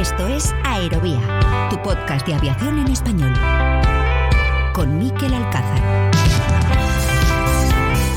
Esto es Aerovía, tu podcast de aviación en español, con Mikel Alcázar.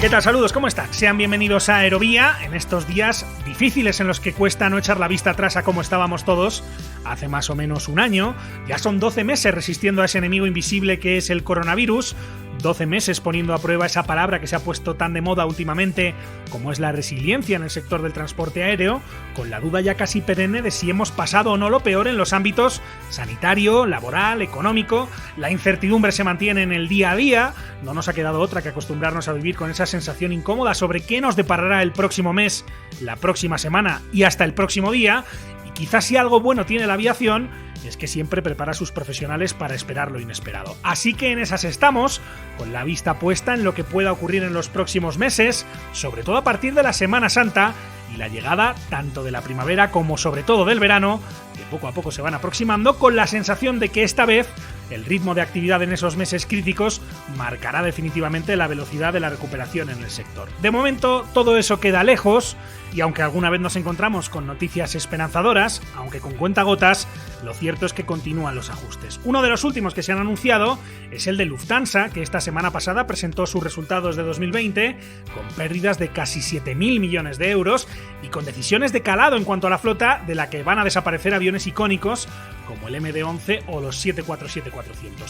¿Qué tal? Saludos, ¿cómo están? Sean bienvenidos a Aerovía en estos días difíciles en los que cuesta no echar la vista atrás a cómo estábamos todos hace más o menos un año. Ya son 12 meses resistiendo a ese enemigo invisible que es el coronavirus. 12 meses poniendo a prueba esa palabra que se ha puesto tan de moda últimamente como es la resiliencia en el sector del transporte aéreo, con la duda ya casi perenne de si hemos pasado o no lo peor en los ámbitos sanitario, laboral, económico. La incertidumbre se mantiene en el día a día, no nos ha quedado otra que acostumbrarnos a vivir con esa sensación incómoda sobre qué nos deparará el próximo mes, la próxima semana y hasta el próximo día. Y quizás si algo bueno tiene la aviación es que siempre prepara a sus profesionales para esperar lo inesperado. Así que en esas estamos, con la vista puesta en lo que pueda ocurrir en los próximos meses, sobre todo a partir de la Semana Santa y la llegada tanto de la primavera como sobre todo del verano, que poco a poco se van aproximando, con la sensación de que esta vez el ritmo de actividad en esos meses críticos marcará definitivamente la velocidad de la recuperación en el sector. De momento todo eso queda lejos y aunque alguna vez nos encontramos con noticias esperanzadoras, aunque con cuentagotas, lo cierto es que continúan los ajustes. Uno de los últimos que se han anunciado es el de Lufthansa, que esta semana pasada presentó sus resultados de 2020 con pérdidas de casi 7.000 millones de euros y con decisiones de calado en cuanto a la flota, de la que van a desaparecer aviones icónicos como el MD-11 o los 747-400.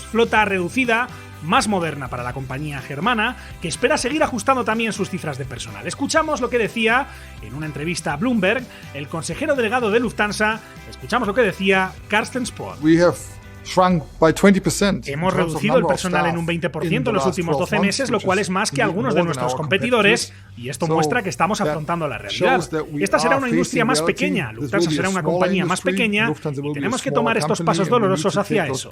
Flota reducida, más moderna para la compañía germana, que espera seguir ajustando también sus cifras de personal. Escuchamos lo que decía en una entrevista a Bloomberg el consejero delegado de Lufthansa. Escuchamos lo que decía Carsten Spohr. Hemos reducido el personal en un 20% en los últimos 12 meses, lo cual es más que algunos de nuestros competidores, y esto muestra que estamos afrontando la realidad. Esta será una industria más pequeña, Lufthansa será una compañía más pequeña, y tenemos que tomar estos pasos dolorosos hacia eso.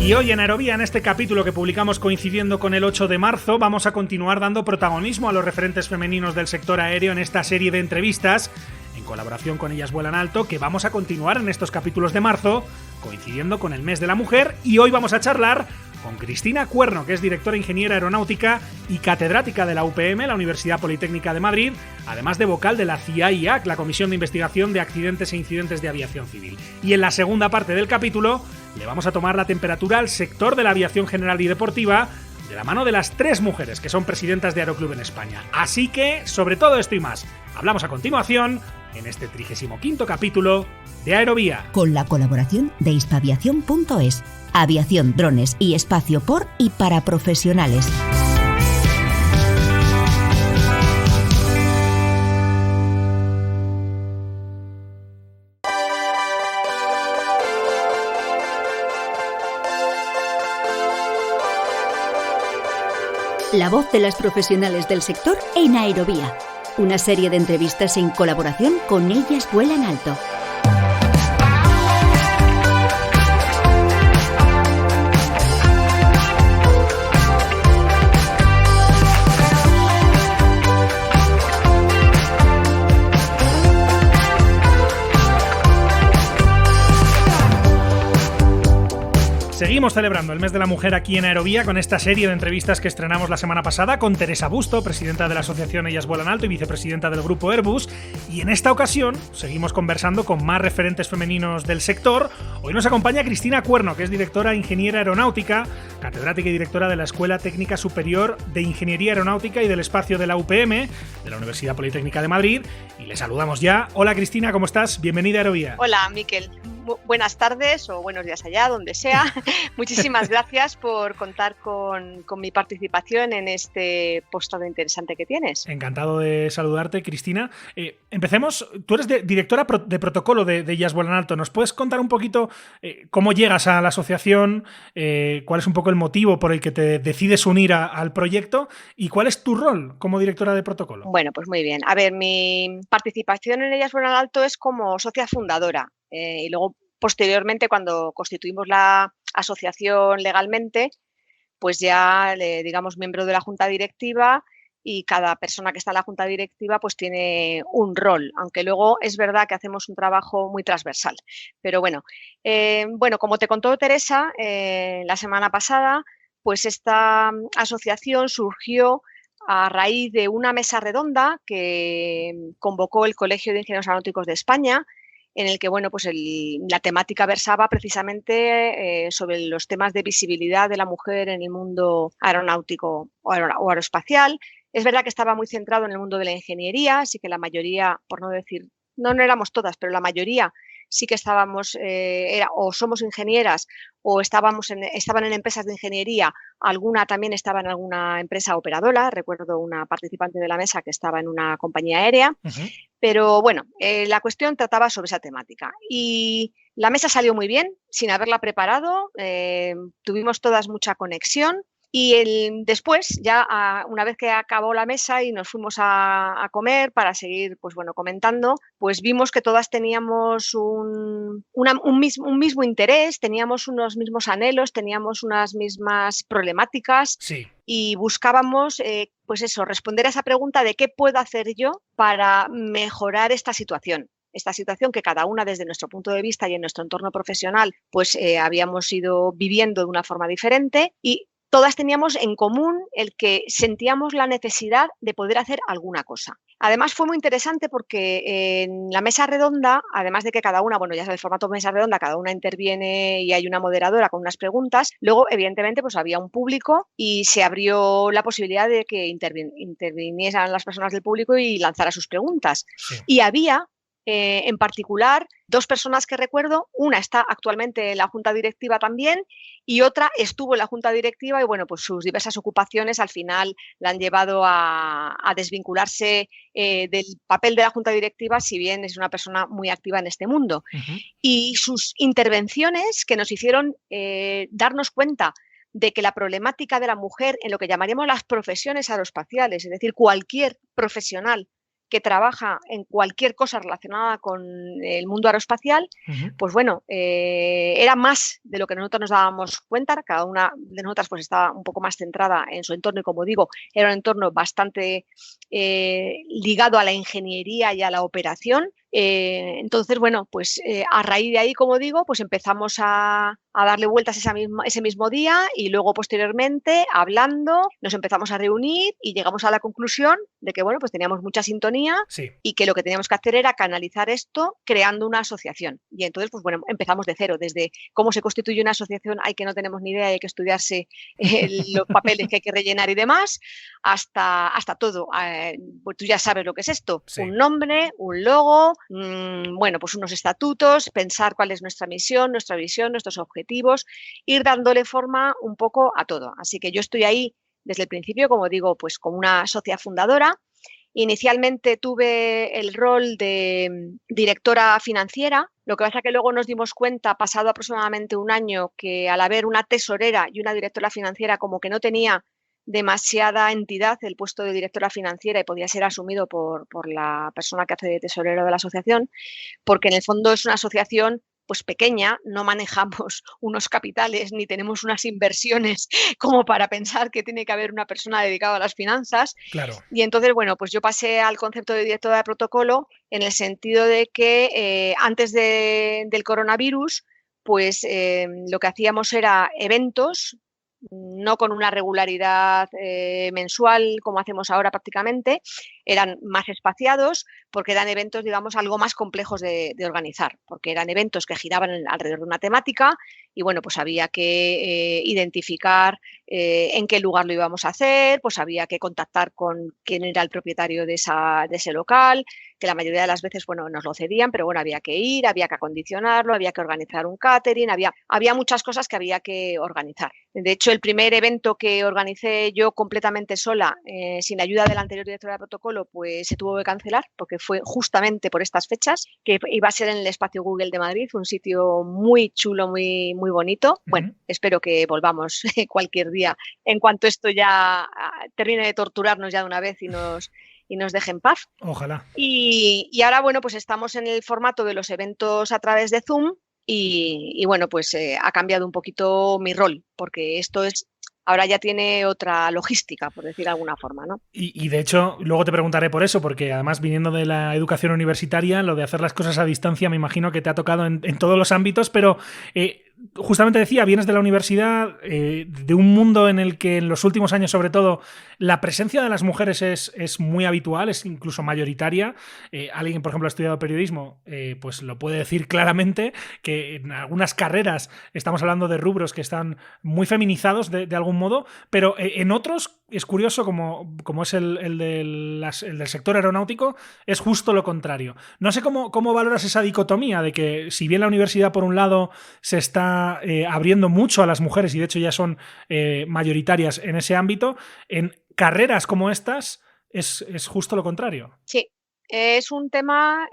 Y hoy en Aerovía, en este capítulo que publicamos coincidiendo con el 8 de marzo, vamos a continuar dando protagonismo a los referentes femeninos del sector aéreo en esta serie de entrevistas, en colaboración con Ellas Vuelan Alto, que vamos a continuar en estos capítulos de marzo, coincidiendo con el mes de la mujer, y hoy vamos a charlar con Cristina Cuerno, que es directora ingeniera aeronáutica y catedrática de la UPM, la Universidad Politécnica de Madrid, además de vocal de la CIAIAC, la Comisión de Investigación de Accidentes e Incidentes de Aviación Civil. Y en la segunda parte del capítulo le vamos a tomar la temperatura al sector de la aviación general y deportiva, de la mano de las 3 mujeres que son presidentas de Aeroclub en España. Así que, sobre todo esto y más, hablamos a continuación en este 35º capítulo de Aerovía. Con la colaboración de hispaviación.es, aviación, drones y espacio por y para profesionales. La voz de las profesionales del sector en Aerovía. Una serie de entrevistas en colaboración con Ellas Vuelan Alto. Seguimos celebrando el mes de la mujer aquí en Aerovía con esta serie de entrevistas que estrenamos la semana pasada con Teresa Busto, presidenta de la asociación Ellas Vuelan Alto y vicepresidenta del grupo Airbus, y en esta ocasión seguimos conversando con más referentes femeninos del sector. Hoy nos acompaña Cristina Cuerno, que es directora ingeniera aeronáutica, catedrática y directora de la Escuela Técnica Superior de Ingeniería Aeronáutica y del Espacio de la UPM, de la Universidad Politécnica de Madrid, y le saludamos ya. Hola Cristina, ¿cómo estás? Bienvenida a Aerovía. Hola Mikel. Buenas tardes o buenos días allá, donde sea. Muchísimas gracias por contar con mi participación en este postado interesante que tienes. Encantado de saludarte, Cristina. Empecemos. Tú eres directora de protocolo de Ellas Vuelan Alto. ¿Nos puedes contar un poquito cómo llegas a la asociación, cuál es un poco el motivo por el que te decides unir al proyecto y cuál es tu rol como directora de protocolo? Bueno, pues muy bien. A ver, mi participación en Ellas Vuelan Alto es como socia fundadora. Y luego, posteriormente, cuando constituimos la asociación legalmente, pues ya, digamos, miembro de la junta directiva, y cada persona que está en la junta directiva pues tiene un rol, aunque luego es verdad que hacemos un trabajo muy transversal. Pero bueno, como te contó Teresa la semana pasada, pues esta asociación surgió a raíz de una mesa redonda que convocó el Colegio de Ingenieros Aeronáuticos de España, en el que bueno, pues la temática versaba precisamente sobre los temas de visibilidad de la mujer en el mundo aeronáutico o aeroespacial. Es verdad que estaba muy centrado en el mundo de la ingeniería, así que la mayoría, por no decir, no éramos todas, pero la mayoría sí que estábamos, o somos ingenieras o estaban en empresas de ingeniería, alguna también estaba en alguna empresa operadora, recuerdo una participante de la mesa que estaba en una compañía aérea, pero bueno, la cuestión trataba sobre esa temática y la mesa salió muy bien, sin haberla preparado, tuvimos todas mucha conexión. Y después, ya una vez que acabó la mesa y nos fuimos a comer para seguir pues bueno, comentando, pues vimos que todas teníamos un mismo interés, teníamos unos mismos anhelos, teníamos unas mismas problemáticas. Sí. Y buscábamos, pues eso, responder a esa pregunta de qué puedo hacer yo para mejorar esta situación. Esta situación que cada una desde nuestro punto de vista y en nuestro entorno profesional pues habíamos ido viviendo de una forma diferente y todas teníamos en común el que sentíamos la necesidad de poder hacer alguna cosa. Además fue muy interesante porque en la mesa redonda, además de que cada una, bueno, ya sabes, el formato de mesa redonda, cada una interviene y hay una moderadora con unas preguntas, luego evidentemente pues había un público y se abrió la posibilidad de que intervinieran las personas del público y lanzara sus preguntas. Sí. Y había en particular, dos personas que recuerdo, una está actualmente en la junta directiva también y otra estuvo en la junta directiva y bueno, pues sus diversas ocupaciones al final la han llevado a desvincularse del papel de la junta directiva, si bien es una persona muy activa en este mundo. Y sus intervenciones que nos hicieron darnos cuenta de que la problemática de la mujer en lo que llamaríamos las profesiones aeroespaciales, es decir, cualquier profesional que trabaja en cualquier cosa relacionada con el mundo aeroespacial, pues bueno, era más de lo que nosotros nos dábamos cuenta. Cada una de nosotras pues estaba un poco más centrada en su entorno y, como digo, era un entorno bastante ligado a la ingeniería y a la operación. Entonces, bueno, pues a raíz de ahí, como digo, pues empezamos a darle vueltas ese mismo día y luego posteriormente, hablando, nos empezamos a reunir y llegamos a la conclusión de que, bueno, pues teníamos mucha sintonía y que lo que teníamos que hacer era canalizar esto creando una asociación. Y entonces, pues bueno, empezamos de cero, desde cómo se constituye una asociación, hay que no tenemos ni idea, hay que estudiarse los papeles que hay que rellenar y demás, hasta todo. Pues tú ya sabes lo que es esto, un nombre, un logo, bueno, pues unos estatutos, pensar cuál es nuestra misión, nuestra visión, nuestros objetivos, ir dándole forma un poco a todo. Así que yo estoy ahí desde el principio, como digo, pues como una socia fundadora. Inicialmente tuve el rol de directora financiera, lo que pasa que luego nos dimos cuenta, pasado aproximadamente un año, que al haber una tesorera y una directora financiera como que no tenía demasiada entidad el puesto de directora financiera y podía ser asumido por la persona que hace de tesorero de la asociación, porque en el fondo es una asociación pues pequeña, no manejamos unos capitales ni tenemos unas inversiones como para pensar que tiene que haber una persona dedicada a las finanzas. Claro. Y entonces, bueno, pues yo pasé al concepto de directora de protocolo en el sentido de que antes del coronavirus, pues lo que hacíamos era eventos, no con una regularidad mensual como hacemos ahora prácticamente, eran más espaciados porque eran eventos, digamos, algo más complejos de organizar, porque eran eventos que giraban alrededor de una temática y, bueno, pues había que identificar en qué lugar lo íbamos a hacer, pues había que contactar con quién era el propietario de ese local, que la mayoría de las veces, bueno, nos lo cedían, pero bueno, había que ir, había que acondicionarlo, había que organizar un catering, había muchas cosas que había que organizar. De hecho, el primer evento que organicé yo completamente sola, sin ayuda de la anterior directora de protocolo, pues se tuvo que cancelar porque fue justamente por estas fechas, que iba a ser en el Espacio Google de Madrid, un sitio muy chulo, muy, muy bonito. Bueno, espero que volvamos cualquier día en cuanto esto ya termine de torturarnos ya de una vez y nos deje en paz. Ojalá. Y ahora, bueno, pues estamos en el formato de los eventos a través de Zoom y bueno, pues ha cambiado un poquito mi rol, porque esto ahora ya tiene otra logística, por decir de alguna forma, ¿no? Y de hecho, luego te preguntaré por eso, porque además viniendo de la educación universitaria, lo de hacer las cosas a distancia me imagino que te ha tocado en todos los ámbitos, pero justamente decía, vienes de la universidad, de un mundo en el que en los últimos años, sobre todo, la presencia de las mujeres es muy habitual, es incluso mayoritaria. Alguien, por ejemplo, ha estudiado periodismo, pues lo puede decir claramente, que en algunas carreras estamos hablando de rubros que están muy feminizados de algún modo, pero en otros es curioso, como es el del sector aeronáutico, es justo lo contrario. No sé cómo valoras esa dicotomía de que, si bien la universidad, por un lado, se está abriendo mucho a las mujeres y de hecho ya son mayoritarias en ese ámbito, en carreras como estas es justo lo contrario. Sí, es un tema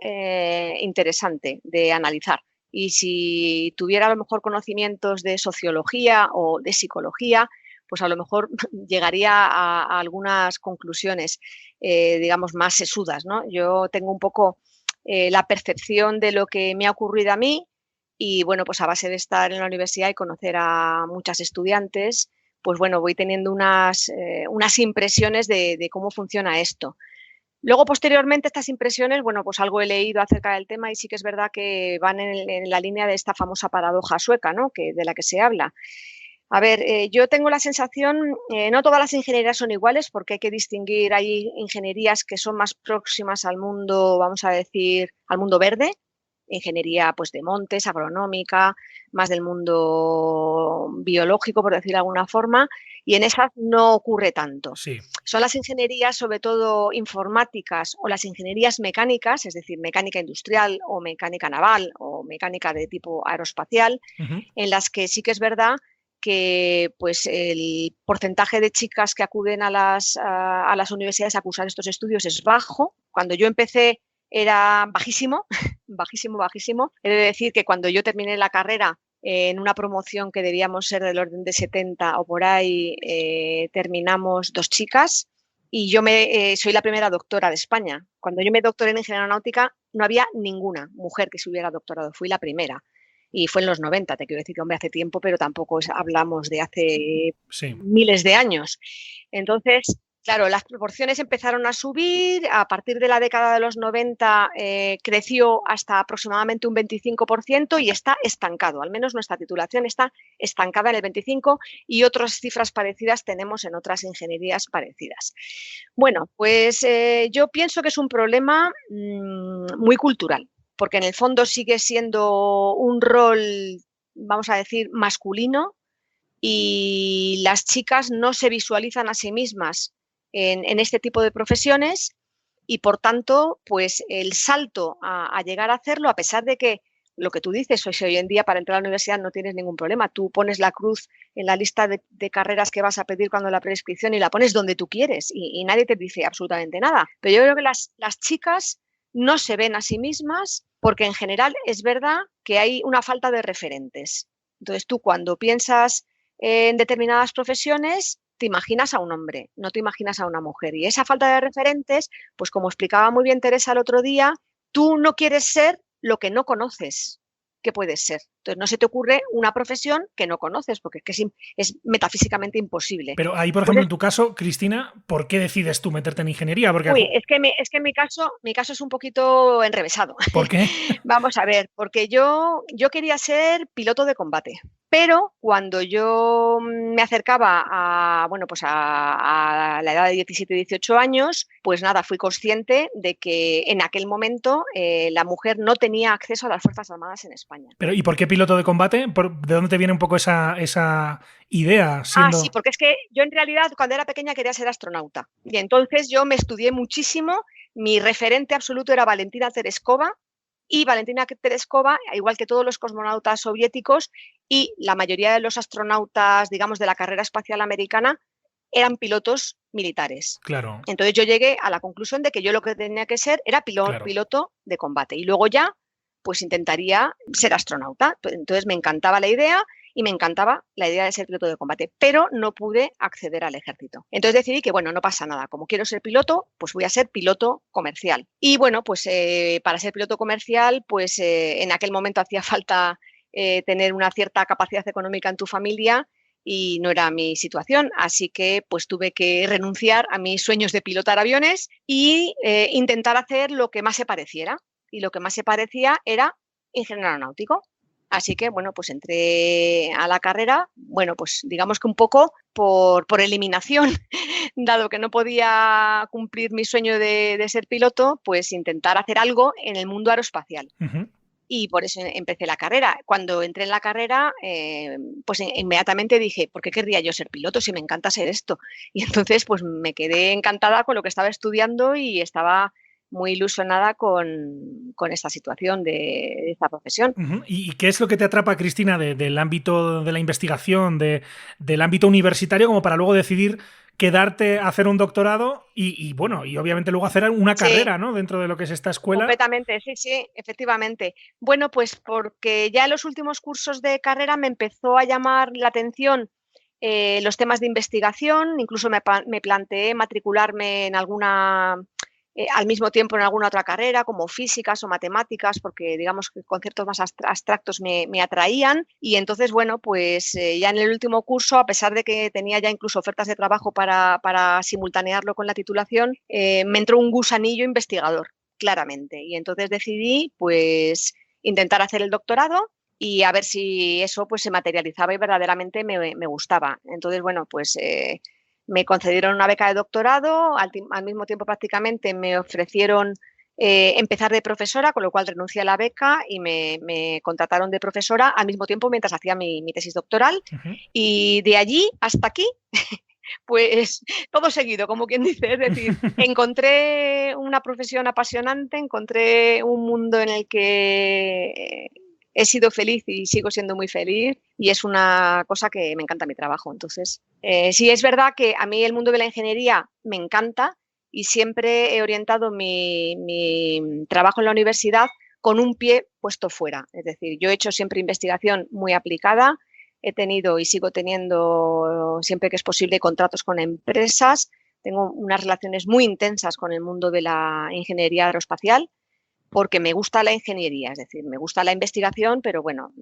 interesante de analizar. Y si tuviera a lo mejor conocimientos de sociología o de psicología, pues a lo mejor llegaría a algunas conclusiones, digamos, más sesudas, ¿no? Yo tengo un poco la percepción de lo que me ha ocurrido a mí y, bueno, pues a base de estar en la universidad y conocer a muchas estudiantes, pues bueno, voy teniendo unas impresiones de cómo funciona esto. Luego, posteriormente, estas impresiones, bueno, pues algo he leído acerca del tema y sí que es verdad que van en la línea de esta famosa paradoja sueca, ¿no? De la que se habla. A ver, yo tengo la sensación, no todas las ingenierías son iguales porque hay que distinguir, hay ingenierías que son más próximas al mundo, vamos a decir, al mundo verde, ingeniería pues de montes, agronómica, más del mundo biológico, por decir de alguna forma, y en esas no ocurre tanto. Sí. Son las ingenierías, sobre todo informáticas, o las ingenierías mecánicas, es decir, mecánica industrial o mecánica naval o mecánica de tipo aeroespacial, en las que sí que es verdad que pues el porcentaje de chicas que acuden a las universidades a cursar estos estudios es bajo. Cuando yo empecé era bajísimo, bajísimo. He de decir que cuando yo terminé la carrera, en una promoción que debíamos ser del orden de 70 o por ahí, terminamos 2 chicas y yo soy la primera doctora de España. Cuando yo me doctoré en ingeniería aeronáutica no había ninguna mujer que se hubiera doctorado, fui la primera. Y fue en los 90, te quiero decir que, hombre, hace tiempo, pero tampoco hablamos de hace miles de años. Entonces, claro, las proporciones empezaron a subir, a partir de la década de los 90 creció hasta aproximadamente un 25% y está estancado, al menos nuestra titulación está estancada en el 25% y otras cifras parecidas tenemos en otras ingenierías parecidas. Bueno, pues yo pienso que es un problema muy cultural, porque en el fondo sigue siendo un rol, vamos a decir, masculino y las chicas no se visualizan a sí mismas en este tipo de profesiones y, por tanto, pues el salto a llegar a hacerlo, a pesar de que lo que tú dices, hoy en día para entrar a la universidad no tienes ningún problema. Tú pones la cruz en la lista de carreras que vas a pedir cuando la prescripción y la pones donde tú quieres y nadie te dice absolutamente nada. Pero yo creo que las chicas no se ven a sí mismas porque en general es verdad que hay una falta de referentes. Entonces tú cuando piensas en determinadas profesiones te imaginas a un hombre, no te imaginas a una mujer. Y esa falta de referentes, pues como explicaba muy bien Teresa el otro día, tú no quieres ser lo que no conoces. ¿Qué puedes ser? Entonces no se te ocurre una profesión que no conoces porque es metafísicamente imposible. Pero ahí, por ejemplo, en tu caso, Cristina, ¿por qué decides tú meterte en ingeniería? Porque es que en mi caso es un poquito enrevesado. ¿Por qué? Vamos a ver, porque yo quería ser piloto de combate, pero cuando yo me acercaba a la edad de 17, 18 años, pues nada, fui consciente de que en aquel momento la mujer no tenía acceso a las Fuerzas Armadas en España. Pero ¿y por qué piloto de combate? ¿De dónde te viene un poco esa idea? Siendo... Sí, porque es que yo en realidad cuando era pequeña quería ser astronauta y entonces yo me estudié muchísimo, mi referente absoluto era Valentina Tereskova y Valentina Tereskova, igual que todos los cosmonautas soviéticos y la mayoría de los astronautas, digamos, de la carrera espacial americana, eran pilotos militares. Claro. Entonces yo llegué a la conclusión de que yo lo que tenía que ser era piloto de combate y luego ya pues intentaría ser astronauta. Entonces me encantaba la idea y me encantaba la idea de ser piloto de combate, pero no pude acceder al ejército. Entonces decidí que, bueno, no pasa nada. Como quiero ser piloto, pues voy a ser piloto comercial. Y bueno, pues para ser piloto comercial, pues en aquel momento hacía falta tener una cierta capacidad económica en tu familia y no era mi situación, así que pues tuve que renunciar a mis sueños de pilotar aviones y intentar hacer lo que más se pareciera. Y lo que más se parecía era ingeniero aeronáutico. Así que, bueno, pues entré a la carrera, bueno, pues digamos que un poco por eliminación, dado que no podía cumplir mi sueño de ser piloto, pues intentar hacer algo en el mundo aeroespacial. Ujú. Y por eso empecé la carrera. Cuando entré en la carrera, pues inmediatamente dije, ¿por qué querría yo ser piloto si me encanta ser esto? Y entonces pues me quedé encantada con lo que estaba estudiando y estaba muy ilusionada con esta situación de esta profesión. Ujú. ¿Y qué es lo que te atrapa, Cristina, del ámbito de la investigación, del ámbito universitario, como para luego decidir quedarte a hacer un doctorado bueno, y obviamente luego hacer una Sí, carrera, ¿no? Dentro de lo que es esta escuela? completamente, sí, sí, efectivamente. Bueno, pues porque ya en los últimos cursos de carrera me empezó a llamar la atención los temas de investigación, incluso me planteé matricularme en alguna, al mismo tiempo en alguna otra carrera, como físicas o matemáticas, porque digamos que conceptos más abstractos me atraían. Y entonces, bueno, pues ya en el último curso, a pesar de que tenía ya incluso ofertas de trabajo para simultanearlo con la titulación, me entró un gusanillo investigador, claramente. Y entonces decidí, pues, intentar hacer el doctorado y a ver si eso pues se materializaba y verdaderamente me gustaba. Entonces, bueno, pues me concedieron una beca de doctorado, al mismo tiempo prácticamente me ofrecieron empezar de profesora, con lo cual renuncié a la beca y me contrataron de profesora al mismo tiempo mientras hacía mi tesis doctoral. Ujú. Y de allí hasta aquí, pues todo seguido, como quien dice. Es decir, encontré una profesión apasionante, encontré un mundo en el que he sido feliz y sigo siendo muy feliz y es una cosa que me encanta mi trabajo. Entonces, sí es verdad que a mí el mundo de la ingeniería me encanta y siempre he orientado mi trabajo en la universidad con un pie puesto fuera. Es decir, yo he hecho siempre investigación muy aplicada, he tenido y sigo teniendo siempre que es posible contratos con empresas, tengo unas relaciones muy intensas con el mundo de la ingeniería aeroespacial porque me gusta la ingeniería, es decir, me gusta la investigación, pero bueno,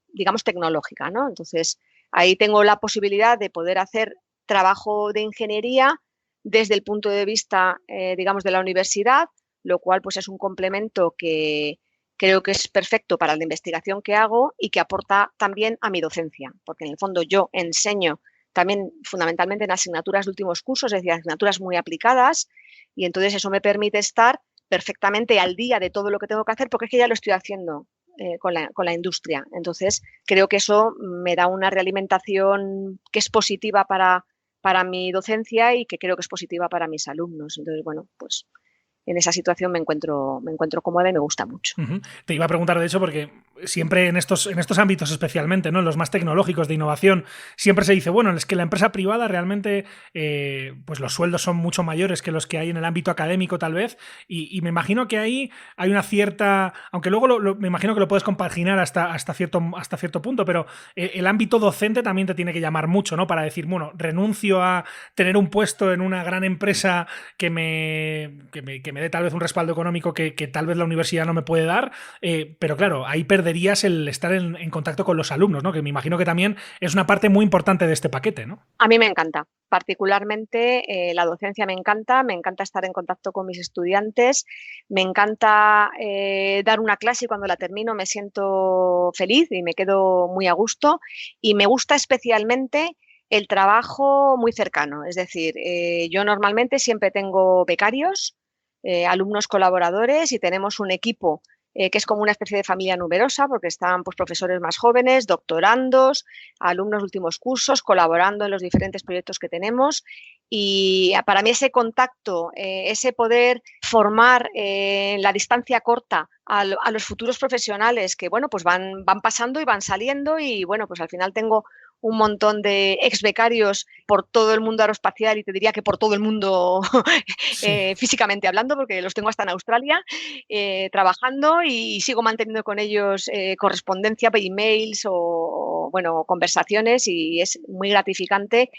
digamos tecnológica, ¿no? Entonces, ahí tengo la posibilidad de poder hacer trabajo de ingeniería desde el punto de vista, digamos, de la universidad, lo cual pues es un complemento que creo que es perfecto para la investigación que hago y que aporta también a mi docencia, porque en el fondo yo enseño también fundamentalmente en asignaturas de últimos cursos, es decir, asignaturas muy aplicadas, y entonces eso me permite estar perfectamente al día de todo lo que tengo que hacer, porque es que ya lo estoy haciendo con la industria. Entonces, creo que eso me da una realimentación que es positiva para mi docencia y que creo que es positiva para mis alumnos. Entonces, bueno, pues en esa situación me encuentro cómoda y me gusta mucho. Ujú. Te iba a preguntar de eso porque siempre en estos ámbitos especialmente, ¿no? En los más tecnológicos de innovación, siempre se dice, bueno, es que la empresa privada realmente pues los sueldos son mucho mayores que los que hay en el ámbito académico tal vez y me imagino que ahí hay una cierta, aunque luego me imagino que lo puedes compaginar hasta cierto punto, pero el ámbito docente también te tiene que llamar mucho, ¿no? Para decir, bueno, renuncio a tener un puesto en una gran empresa que me dé tal vez un respaldo económico que tal vez la universidad no me puede dar, pero claro, ahí perderías el estar en contacto con los alumnos, ¿no? Que me imagino que también es una parte muy importante de este paquete, ¿no? A mí me encanta, particularmente la docencia me encanta estar en contacto con mis estudiantes, me encanta dar una clase y cuando la termino me siento feliz y me quedo muy a gusto y me gusta especialmente el trabajo muy cercano, es decir, yo normalmente siempre tengo becarios, alumnos colaboradores y tenemos un equipo que es como una especie de familia numerosa porque están pues, profesores más jóvenes, doctorandos, alumnos de últimos cursos, colaborando en los diferentes proyectos que tenemos y para mí ese contacto, ese poder formar en la distancia corta a los futuros profesionales que bueno, pues van pasando y van saliendo y bueno, pues al final tengo un montón de ex becarios por todo el mundo aeroespacial y te diría que por todo el mundo Sí. físicamente hablando, porque los tengo hasta en Australia trabajando y sigo manteniendo con ellos correspondencia, emails o, bueno, conversaciones y es muy gratificante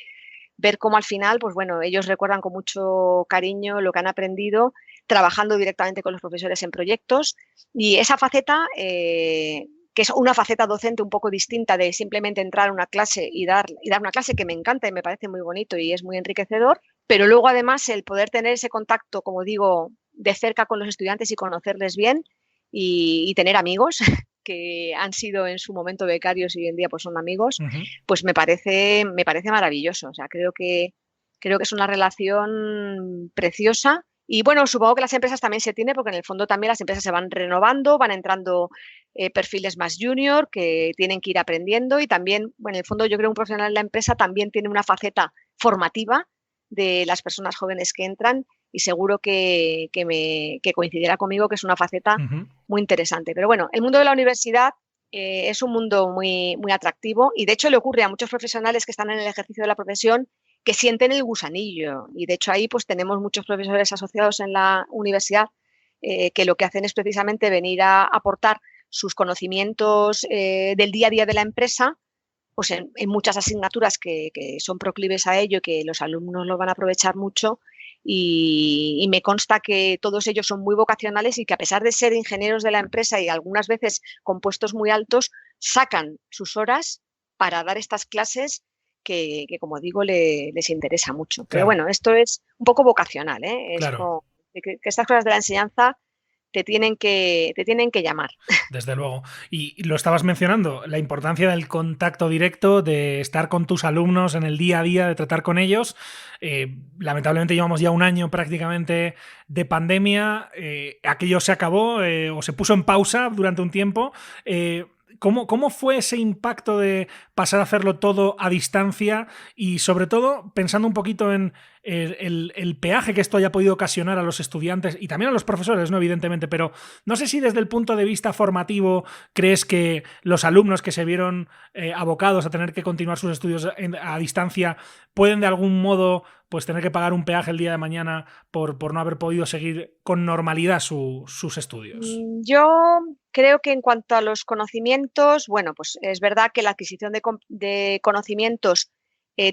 ver cómo al final, pues bueno, ellos recuerdan con mucho cariño lo que han aprendido trabajando directamente con los profesores en proyectos y esa faceta que es una faceta docente un poco distinta de simplemente entrar a una clase y dar una clase que me encanta y me parece muy bonito y es muy enriquecedor, pero luego además el poder tener ese contacto, como digo, de cerca con los estudiantes y conocerles bien y tener amigos, que han sido en su momento becarios y hoy en día pues son amigos, Ujú. pues me parece maravilloso. O sea, creo que es una relación preciosa. Y bueno, supongo que las empresas también se tienen, porque en el fondo también las empresas se van renovando, van entrando perfiles más junior que tienen que ir aprendiendo y también, bueno, en el fondo yo creo que un profesional en la empresa también tiene una faceta formativa de las personas jóvenes que entran y seguro que coincidirá conmigo que es una faceta Ujú. muy interesante. Pero bueno, el mundo de la universidad es un mundo muy, muy atractivo y de hecho le ocurre a muchos profesionales que están en el ejercicio de la profesión que sienten el gusanillo y de hecho ahí pues tenemos muchos profesores asociados en la universidad que lo que hacen es precisamente venir a aportar sus conocimientos del día a día de la empresa pues en muchas asignaturas que son proclives a ello, que los alumnos lo van a aprovechar mucho y me consta que todos ellos son muy vocacionales y que a pesar de ser ingenieros de la empresa y algunas veces con puestos muy altos, sacan sus horas para dar estas clases que como digo, les interesa mucho. Pero Claro, bueno, esto es un poco vocacional, ¿eh? Es claro. como que estas cosas de la enseñanza te tienen que llamar. Desde luego. Y lo estabas mencionando, la importancia del contacto directo, de estar con tus alumnos en el día a día, de tratar con ellos. Lamentablemente llevamos ya un año prácticamente de pandemia. Aquello se acabó o se puso en pausa durante un tiempo. ¿Cómo fue ese impacto de pasar a hacerlo todo a distancia y sobre todo pensando un poquito en el peaje que esto haya podido ocasionar a los estudiantes y también a los profesores, ¿no? Evidentemente, pero no sé si desde el punto de vista formativo crees que los alumnos que se vieron abocados a tener que continuar sus estudios a distancia pueden de algún modo pues tener que pagar un peaje el día de mañana por no haber podido seguir con normalidad sus estudios. Yo creo que en cuanto a los conocimientos, bueno, pues es verdad que la adquisición de conocimientos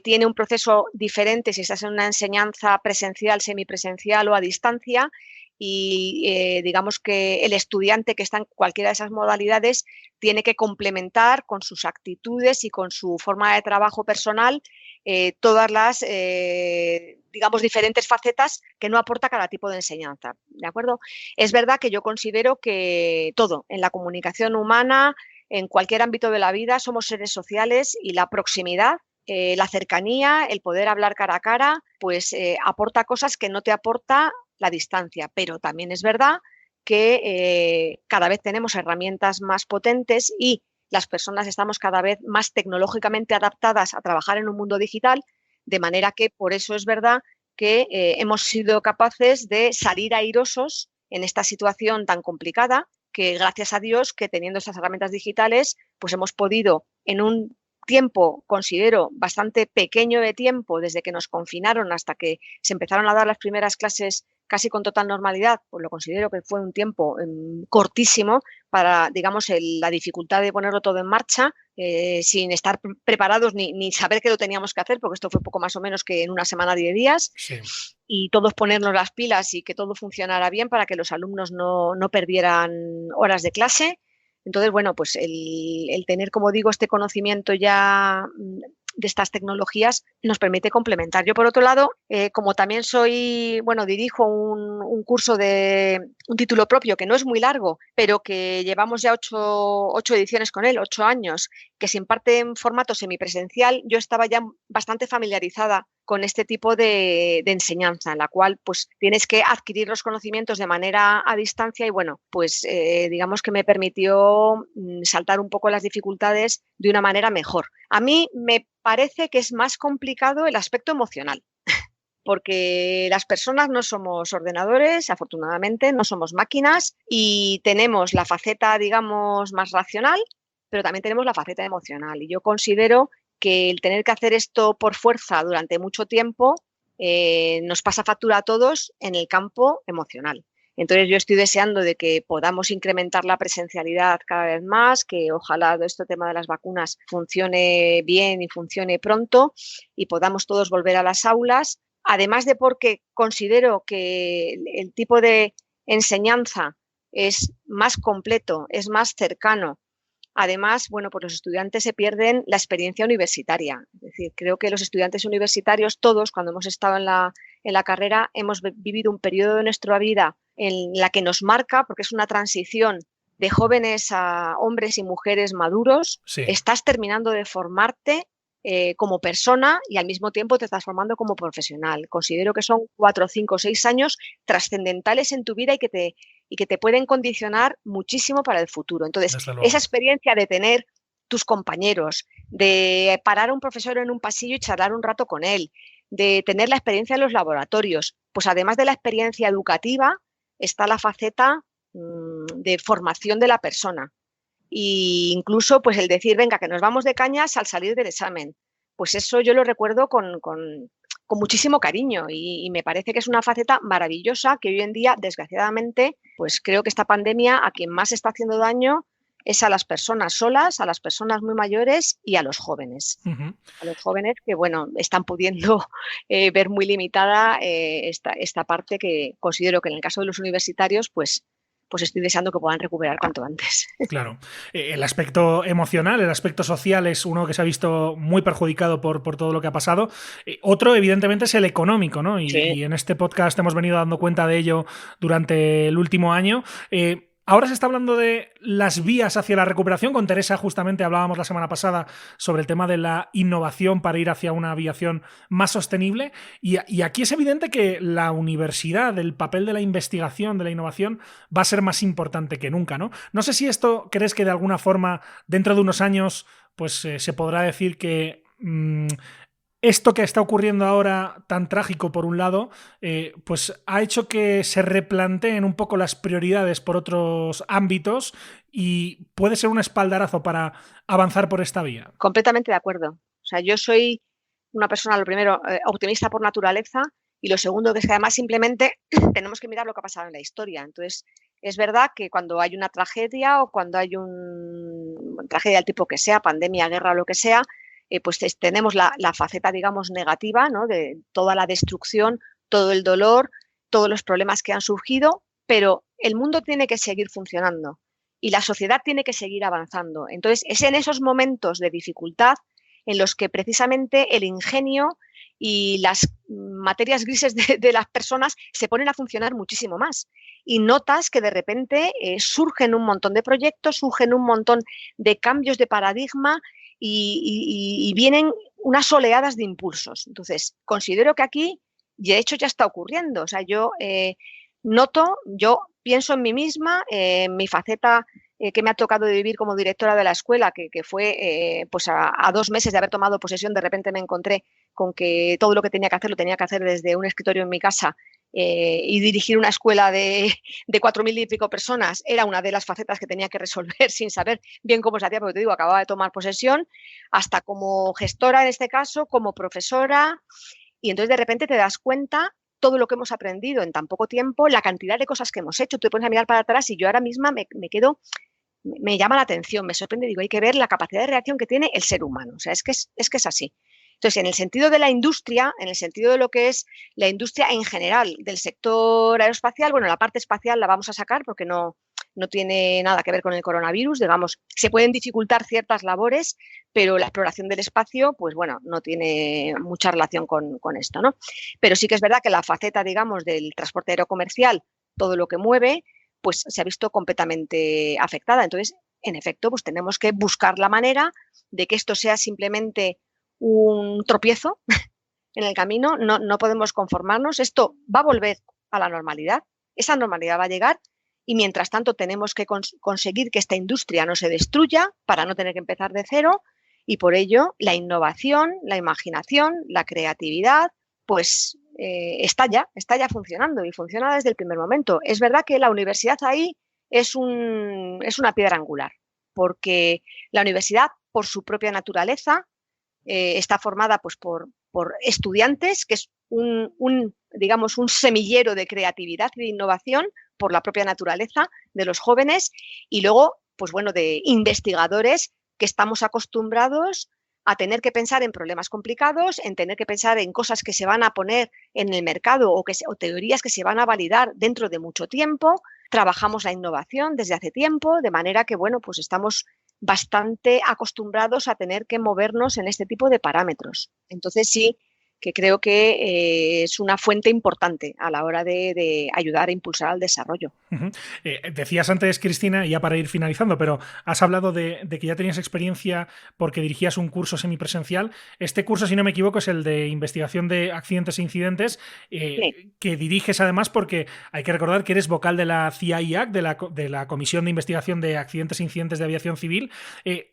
tiene un proceso diferente si estás en una enseñanza presencial, semipresencial o a distancia y digamos que el estudiante que está en cualquiera de esas modalidades tiene que complementar con sus actitudes y con su forma de trabajo personal todas las, digamos, diferentes facetas que no aporta cada tipo de enseñanza, ¿de acuerdo? Es verdad que yo considero que todo, en la comunicación humana, en cualquier ámbito de la vida, somos seres sociales y la proximidad, la cercanía, el poder hablar cara a cara, pues aporta cosas que no te aporta la distancia, pero también es verdad que cada vez tenemos herramientas más potentes y las personas estamos cada vez más tecnológicamente adaptadas a trabajar en un mundo digital, de manera que por eso es verdad que hemos sido capaces de salir airosos en esta situación tan complicada, que gracias a Dios que teniendo estas herramientas digitales, pues hemos podido en un tiempo, considero, bastante pequeño de tiempo, desde que nos confinaron hasta que se empezaron a dar las primeras clases casi con total normalidad, pues lo considero que fue un tiempo cortísimo para, digamos, la dificultad de ponerlo todo en marcha, sin estar preparados ni saber que lo teníamos que hacer, porque esto fue poco más o menos que en una semana, 10 días, Sí. y todos ponernos las pilas y que todo funcionara bien para que los alumnos no perdieran horas de clase. Entonces, bueno, pues el tener, como digo, este conocimiento ya de estas tecnologías nos permite complementar. Yo, por otro lado, como también dirijo un curso de un título propio que no es muy largo, pero que llevamos ya ocho ediciones con él, 8 años, que se imparte en formato semipresencial, yo estaba ya bastante familiarizada con este tipo de enseñanza, en la cual pues tienes que adquirir los conocimientos de manera a distancia y bueno, pues digamos que me permitió saltar un poco las dificultades de una manera mejor. A mí me parece que es más complicado el aspecto emocional, porque las personas no somos ordenadores, afortunadamente, no somos máquinas y tenemos la faceta, digamos, más racional, pero también tenemos la faceta emocional. Y yo considero que el tener que hacer esto por fuerza durante mucho tiempo nos pasa factura a todos en el campo emocional. Entonces yo estoy deseando de que podamos incrementar la presencialidad cada vez más, que ojalá este tema de las vacunas funcione bien y funcione pronto y podamos todos volver a las aulas. Además de porque considero que el tipo de enseñanza es más completo, es más cercano. Además, bueno, pues los estudiantes se pierden la experiencia universitaria. Es decir, creo que los estudiantes universitarios, todos, cuando hemos estado en la carrera, hemos vivido un periodo de nuestra vida en la que nos marca, porque es una transición de jóvenes a hombres y mujeres maduros, Sí. estás terminando de formarte como persona y al mismo tiempo te estás formando como profesional. Considero que son 4, 5, 6 años trascendentales en tu vida y que te pueden condicionar muchísimo para el futuro. Entonces, Desde luego. esa experiencia de tener tus compañeros, de parar a un profesor en un pasillo y charlar un rato con él, de tener la experiencia en los laboratorios, pues además de la experiencia educativa, está la faceta de formación de la persona. Y incluso pues el decir, venga, que nos vamos de cañas al salir del examen. Pues eso yo lo recuerdo con muchísimo cariño y me parece que es una faceta maravillosa que hoy en día, desgraciadamente, pues creo que esta pandemia a quien más está haciendo daño es a las personas solas, a las personas muy mayores y a los jóvenes. Uh-huh. A los jóvenes que, bueno, están pudiendo ver muy limitada esta parte que considero que en el caso de los universitarios, pues estoy deseando que puedan recuperar cuanto antes. Claro. El aspecto emocional, el aspecto social es uno que se ha visto muy perjudicado por todo lo que ha pasado. Otro, evidentemente, es el económico, ¿no? Y en este podcast hemos venido dando cuenta de ello durante el último año. Ahora se está hablando de las vías hacia la recuperación. Con Teresa justamente hablábamos la semana pasada sobre el tema de la innovación para ir hacia una aviación más sostenible. Y aquí es evidente que la universidad, el papel de la investigación, de la innovación, va a ser más importante que nunca, ¿no? No sé si esto crees que de alguna forma, dentro de unos años, pues se podrá decir que esto que está ocurriendo ahora, tan trágico por un lado, pues ha hecho que se replanteen un poco las prioridades por otros ámbitos y puede ser un espaldarazo para avanzar por esta vía. Completamente de acuerdo. O sea, yo soy una persona, lo primero, optimista por naturaleza y lo segundo que es que además simplemente tenemos que mirar lo que ha pasado en la historia. Entonces, es verdad que cuando hay una tragedia o cuando hay una tragedia del tipo que sea, pandemia, guerra o lo que sea, pues tenemos la faceta, digamos, negativa, ¿no? De toda la destrucción, todo el dolor, todos los problemas que han surgido, pero el mundo tiene que seguir funcionando y la sociedad tiene que seguir avanzando. Entonces, es en esos momentos de dificultad en los que precisamente el ingenio y las materias grises de las personas se ponen a funcionar muchísimo más. Y notas que de repente surgen un montón de proyectos, surgen un montón de cambios de paradigma y vienen unas oleadas de impulsos. Entonces, considero que aquí, de hecho, ya está ocurriendo. O sea, yo yo pienso en mí misma, en mi faceta que me ha tocado vivir como directora de la escuela, que fue pues a 2 meses de haber tomado posesión, de repente me encontré con que todo lo que tenía que hacer lo tenía que hacer desde un escritorio en mi casa y dirigir una escuela de 4.000 y pico personas era una de las facetas que tenía que resolver sin saber bien cómo se hacía, porque te digo, acababa de tomar posesión, hasta como gestora en este caso, como profesora, y entonces de repente te das cuenta todo lo que hemos aprendido en tan poco tiempo, la cantidad de cosas que hemos hecho, tú te pones a mirar para atrás y yo ahora misma me quedo, me llama la atención, me sorprende, digo, hay que ver la capacidad de reacción que tiene el ser humano, o sea, es que es así. Entonces, en el sentido de la industria, en el sentido de lo que es la industria en general del sector aeroespacial, bueno, la parte espacial la vamos a sacar porque no tiene nada que ver con el coronavirus, digamos, se pueden dificultar ciertas labores, pero la exploración del espacio, pues bueno, no tiene mucha relación con esto, ¿no? Pero sí que es verdad que la faceta, digamos, del transporte aerocomercial, todo lo que mueve, pues se ha visto completamente afectada. Entonces, en efecto, pues tenemos que buscar la manera de que esto sea simplemente un tropiezo en el camino, no podemos conformarnos, esto va a volver a la normalidad, esa normalidad va a llegar y mientras tanto tenemos que conseguir que esta industria no se destruya para no tener que empezar de cero y por ello la innovación, la imaginación, la creatividad, pues está ya funcionando y funciona desde el primer momento. Es verdad que la universidad ahí es una piedra angular, porque la universidad, por su propia naturaleza, está formada pues, por estudiantes, que es digamos, un semillero de creatividad y de innovación por la propia naturaleza de los jóvenes y luego, pues bueno, de investigadores que estamos acostumbrados a tener que pensar en problemas complicados, en tener que pensar en cosas que se van a poner en el mercado o teorías que se van a validar dentro de mucho tiempo. Trabajamos la innovación desde hace tiempo, de manera que, bueno, pues estamos bastante acostumbrados a tener que movernos en este tipo de parámetros. Entonces sí que creo que es una fuente importante a la hora de ayudar a impulsar al desarrollo. Uh-huh. Decías antes, Cristina, ya para ir finalizando, pero has hablado de que ya tenías experiencia porque dirigías un curso semipresencial. Este curso, si no me equivoco, es el de investigación de accidentes e incidentes, Sí. que diriges además porque hay que recordar que eres vocal de la CIAIAC, de la Comisión de Investigación de Accidentes e Incidentes de Aviación Civil.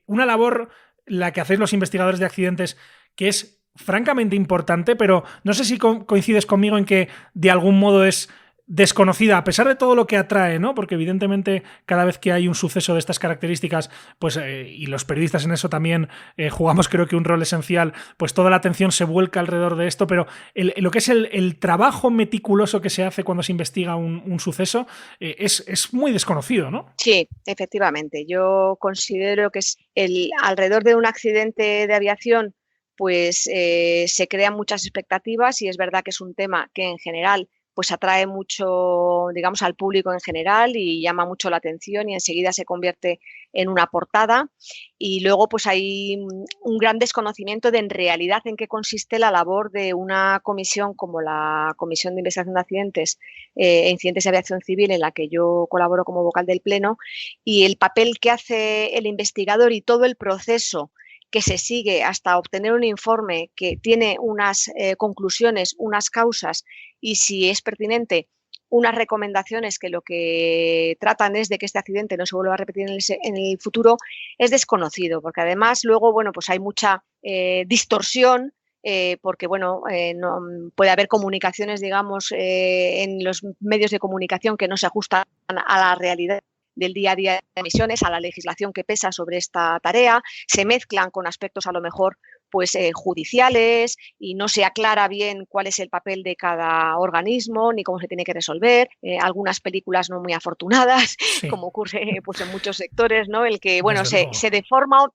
Una labor, la que hacéis los investigadores de accidentes, que es francamente importante, pero no sé si coincides conmigo en que de algún modo es desconocida, a pesar de todo lo que atrae, ¿no? Porque evidentemente cada vez que hay un suceso de estas características, pues y los periodistas en eso también jugamos, creo que un rol esencial, pues toda la atención se vuelca alrededor de esto, pero lo que es el trabajo meticuloso que se hace cuando se investiga un suceso es muy desconocido, ¿no? Sí, efectivamente. Yo considero que es alrededor de un accidente de aviación, pues se crean muchas expectativas y es verdad que es un tema que en general pues atrae mucho, digamos, al público en general y llama mucho la atención y enseguida se convierte en una portada. Y luego pues hay un gran desconocimiento de en realidad en qué consiste la labor de una comisión como la Comisión de Investigación de Accidentes e Incidentes de Aviación Civil, en la que yo colaboro como vocal del Pleno, y el papel que hace el investigador y todo el proceso que se sigue hasta obtener un informe que tiene unas conclusiones, unas causas y, si es pertinente, unas recomendaciones que lo que tratan es de que este accidente no se vuelva a repetir en el futuro, es desconocido, porque además luego, bueno, pues hay mucha distorsión, porque bueno, no, puede haber comunicaciones, digamos, en los medios de comunicación que no se ajustan a la realidad del día a día de emisiones, a la legislación que pesa sobre esta tarea, se mezclan con aspectos a lo mejor pues judiciales y no se aclara bien cuál es el papel de cada organismo ni cómo se tiene que resolver. Algunas películas no muy afortunadas, sí, como ocurre pues en muchos sectores, ¿no? El que bueno se deforma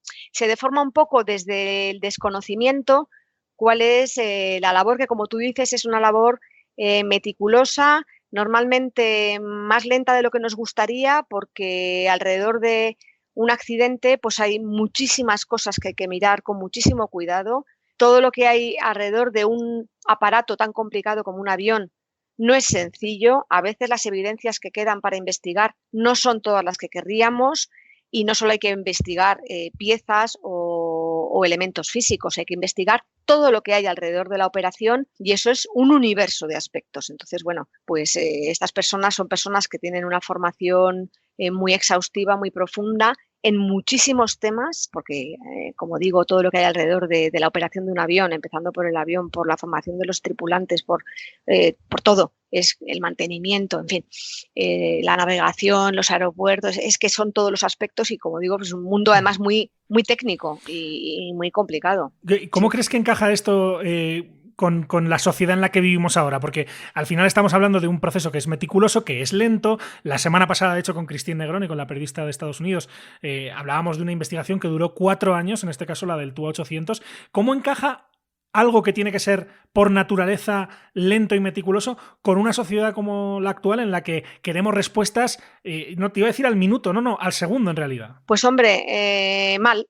un poco desde el desconocimiento cuál es la labor que, como tú dices, es una labor meticulosa, normalmente más lenta de lo que nos gustaría, porque alrededor de un accidente pues hay muchísimas cosas que hay que mirar con muchísimo cuidado. Todo lo que hay alrededor de un aparato tan complicado como un avión no es sencillo. A veces las evidencias que quedan para investigar no son todas las que querríamos, y no solo hay que investigar piezas o elementos físicos, hay que investigar todo lo que hay alrededor de la operación, y eso es un universo de aspectos. Entonces, bueno, pues estas personas son personas que tienen una formación muy exhaustiva, muy profunda en muchísimos temas, porque, como digo, todo lo que hay alrededor de la operación de un avión, empezando por el avión, por la formación de los tripulantes, por todo, es el mantenimiento, en fin, la navegación, los aeropuertos, es que son todos los aspectos y, como digo, pues es un mundo además muy, muy técnico y muy complicado. ¿Cómo crees que encaja esto con la sociedad en la que vivimos ahora? Porque al final estamos hablando de un proceso que es meticuloso, que es lento. La semana pasada, de hecho, con Christine Negroni, con la periodista de Estados Unidos, hablábamos de una investigación que duró 4 años, en este caso la del TUA 800. ¿Cómo encaja algo que tiene que ser por naturaleza lento y meticuloso con una sociedad como la actual, en la que queremos respuestas, no te iba a decir al minuto, no, al segundo en realidad? Pues hombre, mal.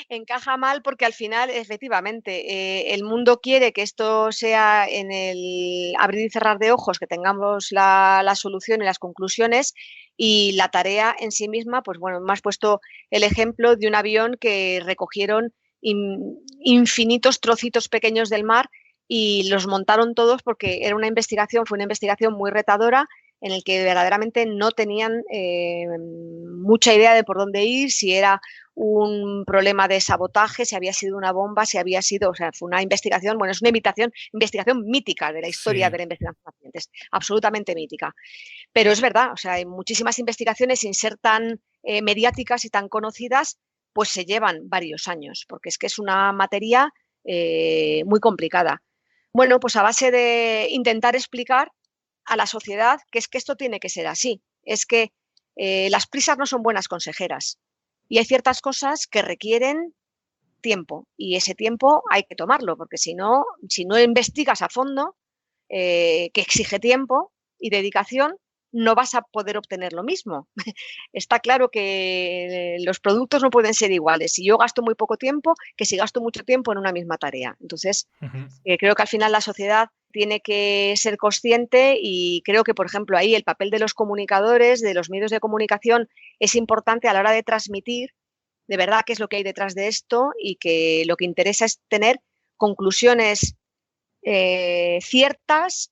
Encaja mal porque al final, efectivamente, el mundo quiere que esto sea en el abrir y cerrar de ojos, que tengamos la solución y las conclusiones, y la tarea en sí misma, pues bueno, me has puesto el ejemplo de un avión que recogieron infinitos trocitos pequeños del mar y los montaron todos porque era fue una investigación muy retadora, en el que verdaderamente no tenían mucha idea de por dónde ir, si era un problema de sabotaje, si había sido una bomba, si había sido, o sea, fue una investigación, bueno, es una investigación mítica de la historia, sí, de la investigación de accidentes, absolutamente mítica. Pero es verdad, o sea, hay muchísimas investigaciones, sin ser tan mediáticas y tan conocidas, pues se llevan varios años, porque es que es una materia muy complicada. Bueno, pues a base de intentar explicar a la sociedad que es que esto tiene que ser así, es que las prisas no son buenas consejeras y hay ciertas cosas que requieren tiempo, y ese tiempo hay que tomarlo, porque si no investigas a fondo, que exige tiempo y dedicación, no vas a poder obtener lo mismo. Está claro que los productos no pueden ser iguales. Si yo gasto muy poco tiempo, que si gasto mucho tiempo en una misma tarea. Entonces, creo que al final la sociedad tiene que ser consciente y creo que, por ejemplo, ahí el papel de los comunicadores, de los medios de comunicación, es importante a la hora de transmitir de verdad qué es lo que hay detrás de esto y que lo que interesa es tener conclusiones ciertas,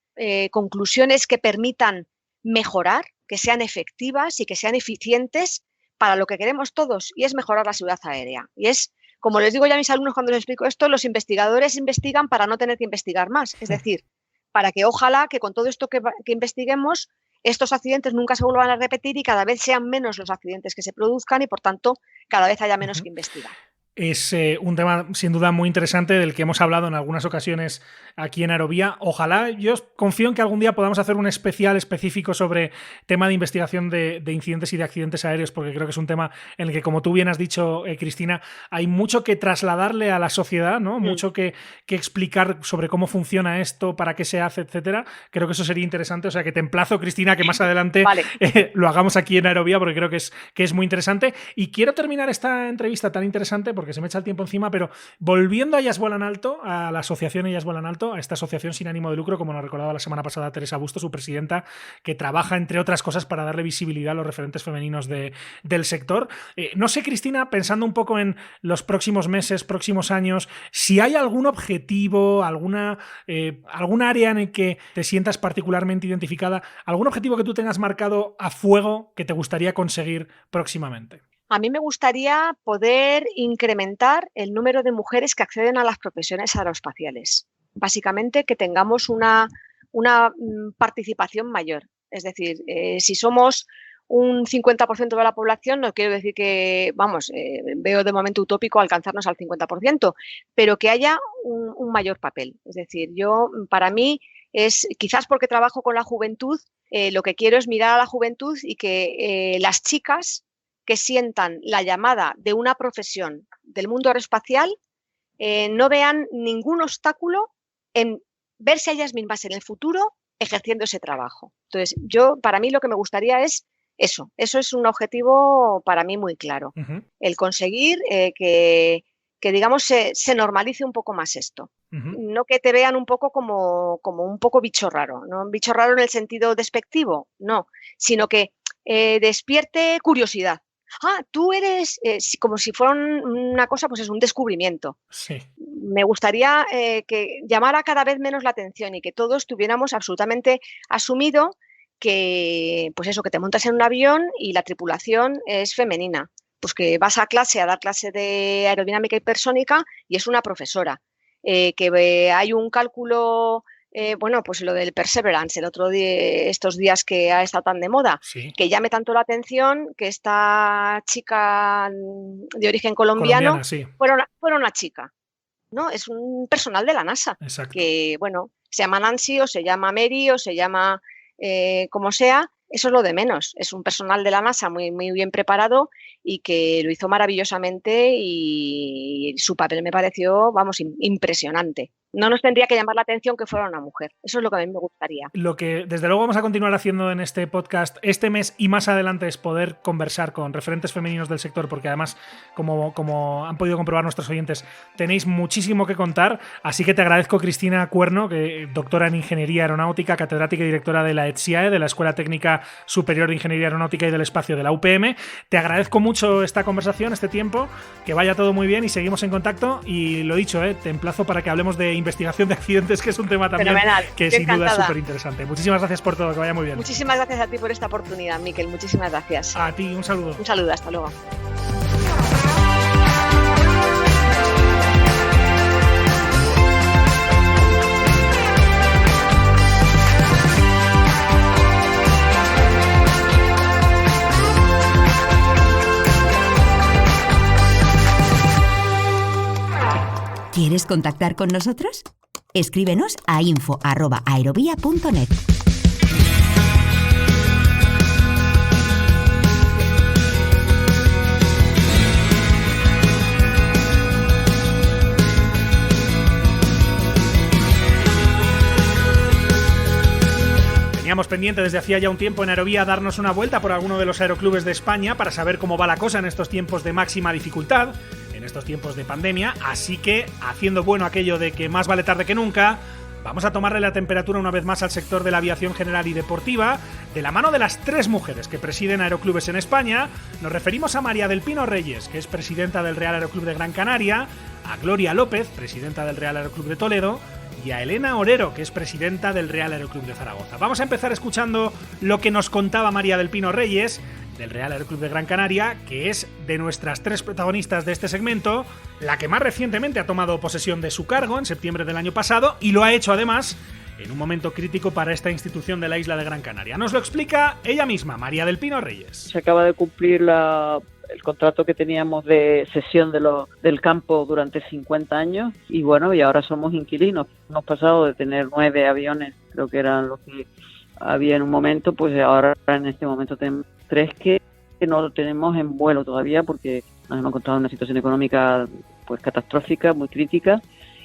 conclusiones que permitan mejorar, que sean efectivas y que sean eficientes para lo que queremos todos, y es mejorar la seguridad aérea. Y es, como les digo ya a mis alumnos cuando les explico esto, los investigadores investigan para no tener que investigar más. Es decir, para que ojalá que con todo esto que investiguemos, estos accidentes nunca se vuelvan a repetir y cada vez sean menos los accidentes que se produzcan y, por tanto, cada vez haya menos que investigar. Es un tema sin duda muy interesante del que hemos hablado en algunas ocasiones aquí en Aerovía. Ojalá, yo confío en que algún día podamos hacer un especial específico sobre tema de investigación de incidentes y de accidentes aéreos, porque creo que es un tema en el que, como tú bien has dicho, Cristina, hay mucho que trasladarle a la sociedad, ¿no? Mucho que explicar sobre cómo funciona esto, para qué se hace, etcétera. Creo que eso sería interesante, o sea que te emplazo, Cristina, que más adelante lo hagamos aquí en Aerovía, porque creo que es muy interesante. Y quiero terminar esta entrevista tan interesante porque se me echa el tiempo encima, pero volviendo a Ellas Vuelan Alto, a la asociación Ellas Vuelan Alto, a esta asociación sin ánimo de lucro, como nos recordaba la semana pasada Teresa Busto, su presidenta, que trabaja, entre otras cosas, para darle visibilidad a los referentes femeninos del sector. No sé, Cristina, pensando un poco en los próximos meses, próximos años, si hay algún objetivo, algún área en el que te sientas particularmente identificada, algún objetivo que tú tengas marcado a fuego que te gustaría conseguir próximamente. A mí me gustaría poder incrementar el número de mujeres que acceden a las profesiones aeroespaciales. Básicamente, que tengamos una participación mayor. Es decir, si somos un 50% de la población, no quiero decir que, veo de momento utópico alcanzarnos al 50%, pero que haya un mayor papel. Es decir, para mí, quizás porque trabajo con la juventud, lo que quiero es mirar a la juventud y que las chicas que sientan la llamada de una profesión del mundo aeroespacial no vean ningún obstáculo en verse a ellas mismas en el futuro ejerciendo ese trabajo. Entonces, para mí lo que me gustaría es eso. Eso es un objetivo para mí muy claro. El conseguir que digamos, se normalice un poco más esto. No que te vean un poco como un poco bicho raro, ¿no? Un bicho raro en el sentido despectivo, no, sino que despierte curiosidad. Tú eres como si fuera una cosa, pues es un descubrimiento. Sí. Me gustaría que llamara cada vez menos la atención y que todos tuviéramos absolutamente asumido que, pues eso, que te montas en un avión y la tripulación es femenina. Pues que vas a dar clase de aerodinámica hipersónica y es una profesora. Que hay un cálculo... pues lo del Perseverance, el otro día, estos días que ha estado tan de moda, sí, que llame tanto la atención que esta chica de origen colombiano sí, fuera una chica, ¿no? Es un personal de la NASA. Exacto. Que, se llama Nancy o se llama Mary o se llama como sea, eso es lo de menos. Es un personal de la NASA muy, muy bien preparado y que lo hizo maravillosamente y su papel me pareció, impresionante. No nos tendría que llamar la atención que fuera una mujer. Eso es lo que a mí me gustaría. Lo que desde luego vamos a continuar haciendo en este podcast este mes y más adelante es poder conversar con referentes femeninos del sector, porque además, como han podido comprobar nuestros oyentes, tenéis muchísimo que contar. Así que te agradezco, Cristina Cuerno, doctora en Ingeniería Aeronáutica, catedrática y directora de la ETSIAE, de la Escuela Técnica Superior de Ingeniería Aeronáutica y del Espacio de la UPM. Te agradezco mucho esta conversación, este tiempo, que vaya todo muy bien y seguimos en contacto. Y lo dicho, te emplazo para que hablemos de investigación de accidentes, que es un tema también fenomenal, que sin duda es súper interesante. Muchísimas gracias por todo, que vaya muy bien. Muchísimas gracias a ti por esta oportunidad, Miquel. Muchísimas gracias. A ti, un saludo. Un saludo, hasta luego. ¿Quieres contactar con nosotros? Escríbenos a info@aerovia.net. Teníamos pendiente desde hacía ya un tiempo en Aerovía darnos una vuelta por alguno de los aeroclubes de España para saber cómo va la cosa en estos tiempos de máxima dificultad, en estos tiempos de pandemia, así que, haciendo bueno aquello de que más vale tarde que nunca, vamos a tomarle la temperatura una vez más al sector de la aviación general y deportiva, de la mano de las 3 mujeres que presiden aeroclubes en España. Nos referimos a María del Pino Reyes, que es presidenta del Real Aeroclub de Gran Canaria, a Gloria López, presidenta del Real Aeroclub de Toledo, y a Elena Orero, que es presidenta del Real Aeroclub de Zaragoza. Vamos a empezar escuchando lo que nos contaba María del Pino Reyes, del Real Aeroclub de Gran Canaria, que es, de nuestras 3 protagonistas de este segmento, la que más recientemente ha tomado posesión de su cargo en septiembre del año pasado, y lo ha hecho además en un momento crítico para esta institución de la isla de Gran Canaria. Nos lo explica ella misma, María del Pino Reyes. Se acaba de cumplir el contrato que teníamos de cesión del campo durante 50 años y bueno, y ahora somos inquilinos. Hemos pasado de tener 9 aviones, creo que eran los que había en un momento, pues ahora en este momento tenemos 3 que no lo tenemos en vuelo todavía porque nos hemos encontrado en una situación económica pues catastrófica, muy crítica,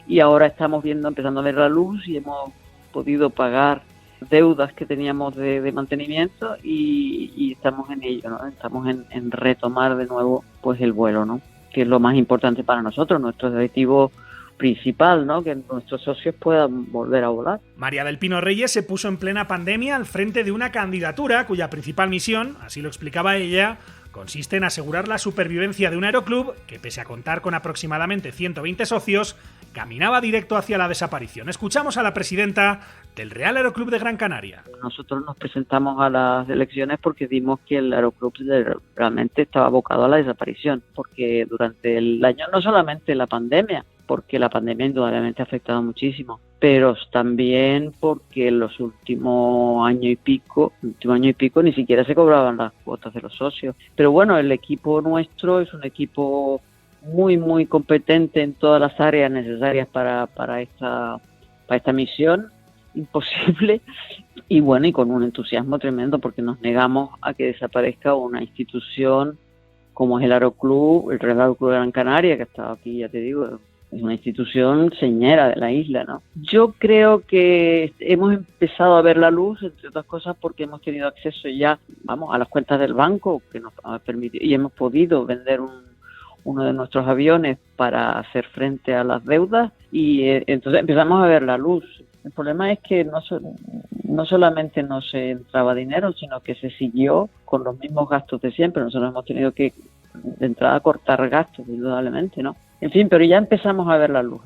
y ahora estamos empezando a ver la luz y hemos podido pagar deudas que teníamos de mantenimiento y estamos en ello, ¿no? Estamos en retomar de nuevo pues el vuelo, ¿no? Que es lo más importante para nosotros, nuestro objetivo principal, ¿no? Que nuestros socios puedan volver a volar. María del Pino Reyes se puso en plena pandemia al frente de una candidatura cuya principal misión, así lo explicaba ella, consiste en asegurar la supervivencia de un aeroclub que, pese a contar con aproximadamente 120 socios, caminaba directo hacia la desaparición. Escuchamos a la presidenta del Real Aeroclub de Gran Canaria. Nosotros nos presentamos a las elecciones porque vimos que el aeroclub realmente estaba abocado a la desaparición, porque durante el año, no solamente la pandemia, porque la pandemia indudablemente ha afectado muchísimo, pero también porque en los últimos año y pico ni siquiera se cobraban las cuotas de los socios. Pero bueno, el equipo nuestro es un equipo muy, muy competente en todas las áreas necesarias para esta misión imposible y bueno, y con un entusiasmo tremendo porque nos negamos a que desaparezca una institución como es el Aeroclub, el Real Aeroclub de Gran Canaria, que ha estado aquí, ya te digo, es una institución señera de la isla, ¿no? Yo creo que hemos empezado a ver la luz, entre otras cosas, porque hemos tenido acceso ya, a las cuentas del banco que nos ha permitido, y hemos podido vender uno de nuestros aviones para hacer frente a las deudas, y entonces empezamos a ver la luz. El problema es que no solamente no se entraba dinero, sino que se siguió con los mismos gastos de siempre. Nosotros hemos tenido que, de entrada, cortar gastos, indudablemente, ¿no? En fin, pero ya empezamos a ver la luz,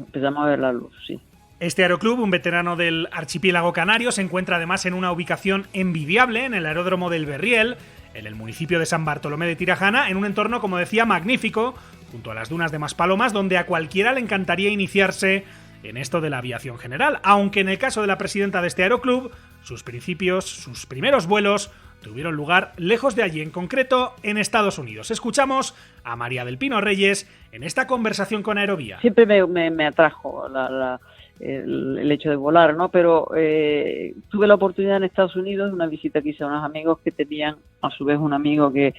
sí. Este aeroclub, un veterano del archipiélago canario, se encuentra además en una ubicación envidiable en el aeródromo del Berriel, en el municipio de San Bartolomé de Tirajana, en un entorno, como decía, magnífico, junto a las dunas de Maspalomas, donde a cualquiera le encantaría iniciarse en esto de la aviación general, aunque en el caso de la presidenta de este aeroclub, sus primeros vuelos tuvieron lugar lejos de allí, en concreto en Estados Unidos. Escuchamos a María del Pino Reyes en esta conversación con Aerovía. Siempre me atrajo el hecho de volar, ¿no? Pero tuve la oportunidad en Estados Unidos, una visita que hice a unos amigos que tenían, a su vez, un amigo que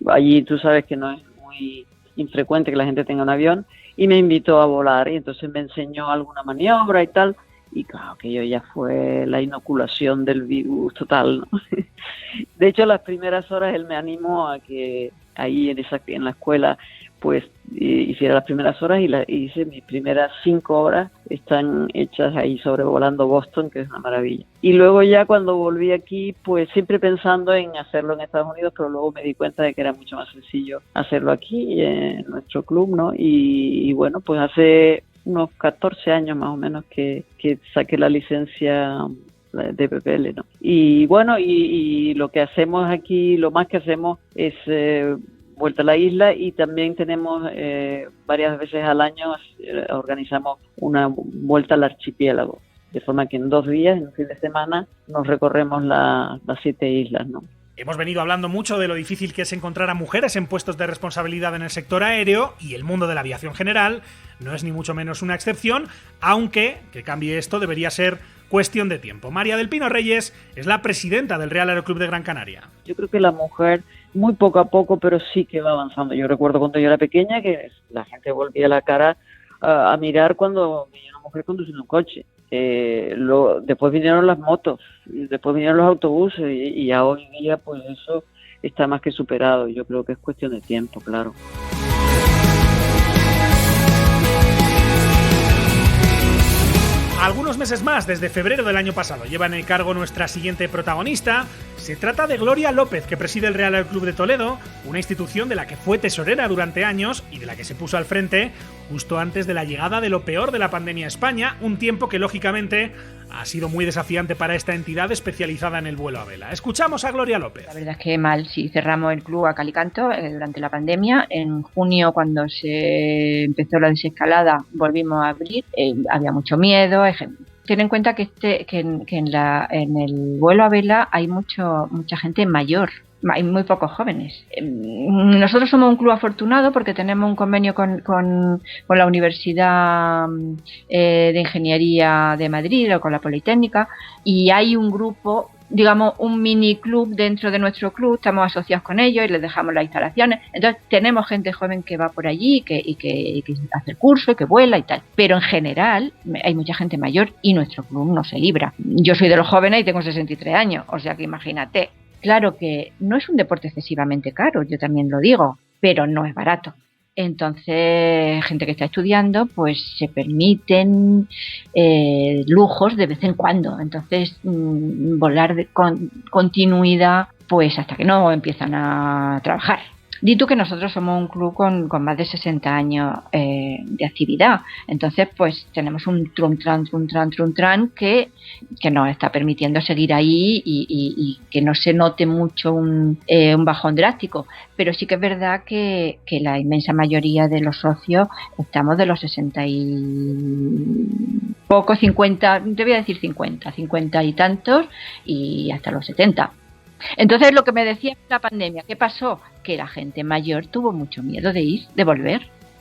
allí tú sabes que no es muy infrecuente que la gente tenga un avión, y me invitó a volar, y entonces me enseñó alguna maniobra y tal, y claro, que yo ya fue la inoculación del virus total, ¿no? De hecho, las primeras horas él me animó a que ahí en la escuela pues hiciera las primeras horas y hice mis primeras 5 horas, están hechas ahí sobrevolando Boston, que es una maravilla. Y luego ya cuando volví aquí, pues siempre pensando en hacerlo en Estados Unidos, pero luego me di cuenta de que era mucho más sencillo hacerlo aquí, en nuestro club, ¿no? Y bueno, pues hace unos 14 años más o menos que saqué la licencia de PPL, ¿no? Y bueno, y lo que hacemos aquí, lo más que hacemos es vuelta a la isla, y también tenemos varias veces al año organizamos una vuelta al archipiélago, de forma que en 2 días, en un fin de semana, nos recorremos las 7 islas, ¿no? Hemos venido hablando mucho de lo difícil que es encontrar a mujeres en puestos de responsabilidad en el sector aéreo, y el mundo de la aviación general no es ni mucho menos una excepción, aunque que cambie esto debería ser cuestión de tiempo. María del Pino Reyes es la presidenta del Real Aeroclub de Gran Canaria. Yo creo que la mujer, muy poco a poco, pero sí que va avanzando. Yo recuerdo cuando yo era pequeña que la gente volvía la cara a mirar cuando veía una mujer conduciendo un coche. Después vinieron las motos, después vinieron los autobuses y ya hoy día pues eso está más que superado. Yo creo que es cuestión de tiempo, claro. Algunos meses más, desde febrero del año pasado, lleva en el cargo nuestra siguiente protagonista. Se trata de Gloria López, que preside el Real Aeroclub de Toledo, una institución de la que fue tesorera durante años y de la que se puso al frente justo antes de la llegada de lo peor de la pandemia a España, un tiempo que lógicamente ha sido muy desafiante para esta entidad especializada en el vuelo a vela. Escuchamos a Gloria López. La verdad es que mal, sí, cerramos el club a cal y canto durante la pandemia. En junio, cuando se empezó la desescalada, volvimos a abrir. Había mucho miedo. Ten en cuenta que en el vuelo a vela hay mucha gente mayor. Hay muy pocos jóvenes. Nosotros somos un club afortunado porque tenemos un convenio con la Universidad de Ingeniería de Madrid o con la Politécnica, y hay un grupo, digamos, un mini club dentro de nuestro club. Estamos asociados con ellos y les dejamos las instalaciones. Entonces tenemos gente joven que va por allí y que hace el curso y que vuela y tal. Pero en general hay mucha gente mayor y nuestro club no se libra. Yo soy de los jóvenes y tengo 63 años, o sea que imagínate. Claro que no es un deporte excesivamente caro, yo también lo digo, pero no es barato. Entonces, gente que está estudiando, pues se permiten lujos de vez en cuando. Entonces, volar con continuidad, pues hasta que no empiezan a trabajar. Di tú que nosotros somos un club con más de 60 años de actividad. Entonces, pues tenemos un tran que nos está permitiendo seguir ahí y que no se note mucho un bajón drástico. Pero sí que es verdad que la inmensa mayoría de los socios estamos de los 60 y poco, 50, te voy a decir 50 y tantos y hasta los 70. Entonces, lo que me decía la pandemia, ¿qué pasó? Que la gente mayor tuvo mucho miedo de volver.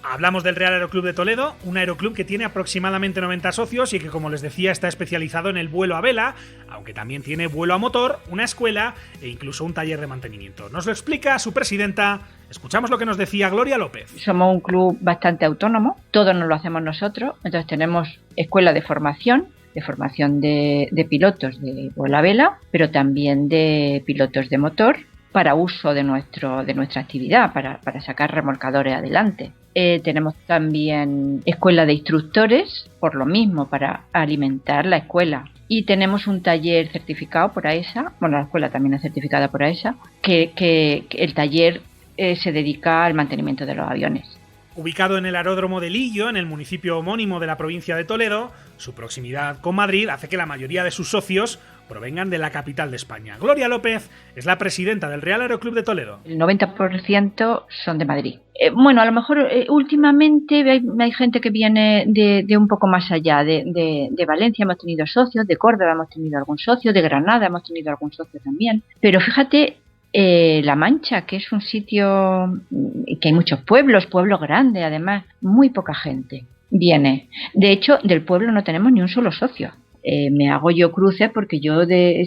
Hablamos del Real Aeroclub de Toledo, un aeroclub que tiene aproximadamente 90 socios y que, como les decía, está especializado en el vuelo a vela, aunque también tiene vuelo a motor, una escuela e incluso un taller de mantenimiento. Nos lo explica su presidenta. Escuchamos lo que nos decía Gloria López. Somos un club bastante autónomo, todo nos lo hacemos nosotros. Entonces tenemos escuela de formación de pilotos de vuelo a vela, pero también de pilotos de motor para uso de nuestra actividad, para sacar remolcadores adelante. Tenemos también escuela de instructores, por lo mismo, para alimentar la escuela. Y tenemos un taller certificado por AESA, bueno, la escuela también es certificada por AESA, que el taller se dedica al mantenimiento de los aviones. Ubicado en el aeródromo de Lillo, en el municipio homónimo de la provincia de Toledo, su proximidad con Madrid hace que la mayoría de sus socios provengan de la capital de España. Gloria López es la presidenta del Real Aeroclub de Toledo. El 90% son de Madrid. Bueno, a lo mejor últimamente hay gente que viene de un poco más allá. De Valencia hemos tenido socios, de Córdoba hemos tenido algún socio, de Granada hemos tenido algún socio también. Pero fíjate, La Mancha, que es un sitio que hay muchos pueblos grandes, además, muy poca gente viene. De hecho, del pueblo no tenemos ni un solo socio. Me hago yo cruces porque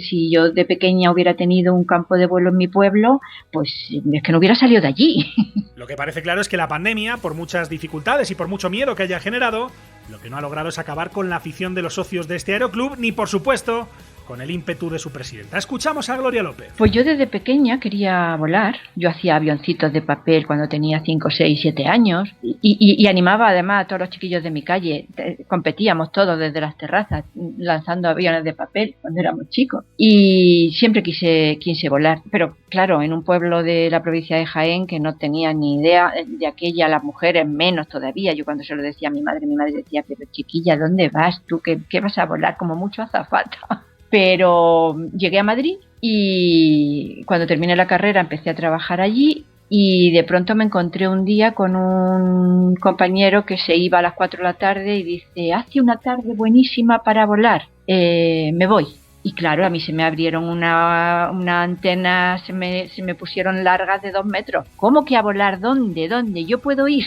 si yo de pequeña hubiera tenido un campo de vuelo en mi pueblo, pues es que no hubiera salido de allí. Lo que parece claro es que la pandemia, por muchas dificultades y por mucho miedo que haya generado, lo que no ha logrado es acabar con la afición de los socios de este aeroclub, ni por supuesto con el ímpetu de su presidenta. Escuchamos a Gloria López. Pues yo desde pequeña quería volar. Yo hacía avioncitos de papel cuando tenía 5, 6, 7 años y animaba además a todos los chiquillos de mi calle. Competíamos todos desde las terrazas lanzando aviones de papel cuando éramos chicos. Y siempre quise volar. Pero claro, en un pueblo de la provincia de Jaén que no tenía ni idea de aquella, las mujeres menos todavía. Yo cuando se lo decía a mi madre decía, pero chiquilla, ¿dónde vas tú? ¿Qué vas a volar? Como mucho azafata. Pero llegué a Madrid y cuando terminé la carrera empecé a trabajar allí y de pronto me encontré un día con un compañero que se iba a las 4 de la tarde y dice, hace una tarde buenísima para volar, me voy. Y claro, a mí se me abrieron una antena, se me pusieron largas de 2 metros. ¿Cómo que a volar? ¿Dónde? ¿Yo puedo ir?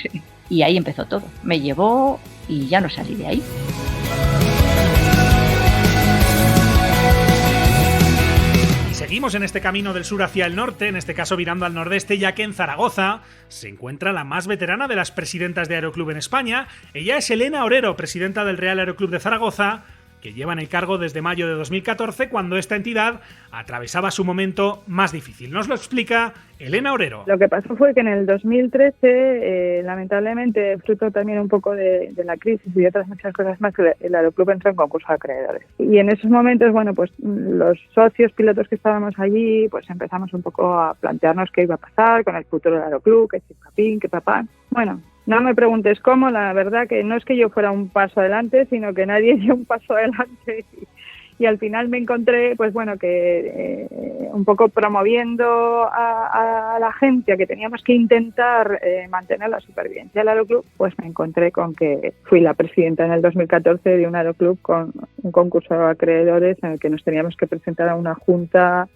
Y ahí empezó todo. Me llevó y ya no salí de ahí. Seguimos Seguimos en este camino del sur hacia el norte, en este caso virando al nordeste, ya que en Zaragoza se encuentra la más veterana de las presidentas de Aeroclub en España. Ella es Elena Orero, presidenta del Real Aeroclub de Zaragoza, que lleva en el cargo desde mayo de 2014, cuando esta entidad atravesaba su momento más difícil. Nos lo explica Elena Orero. Lo que pasó fue que en el 2013, lamentablemente, fruto también un poco de la crisis y de otras muchas cosas más, el Aeroclub entró en concurso de acreedores. Y en esos momentos, bueno, pues los socios pilotos que estábamos allí, pues empezamos un poco a plantearnos qué iba a pasar con el futuro del Aeroclub, qué chipapín, qué papá. Bueno, no me preguntes cómo, la verdad que no es que yo fuera un paso adelante, sino que nadie dio un paso adelante y al final me encontré, pues bueno, que un poco promoviendo a la gente a que teníamos que intentar mantener la supervivencia del Aeroclub, pues me encontré con que fui la presidenta en el 2014 de un Aeroclub con un concurso de acreedores en el que nos teníamos que presentar a una junta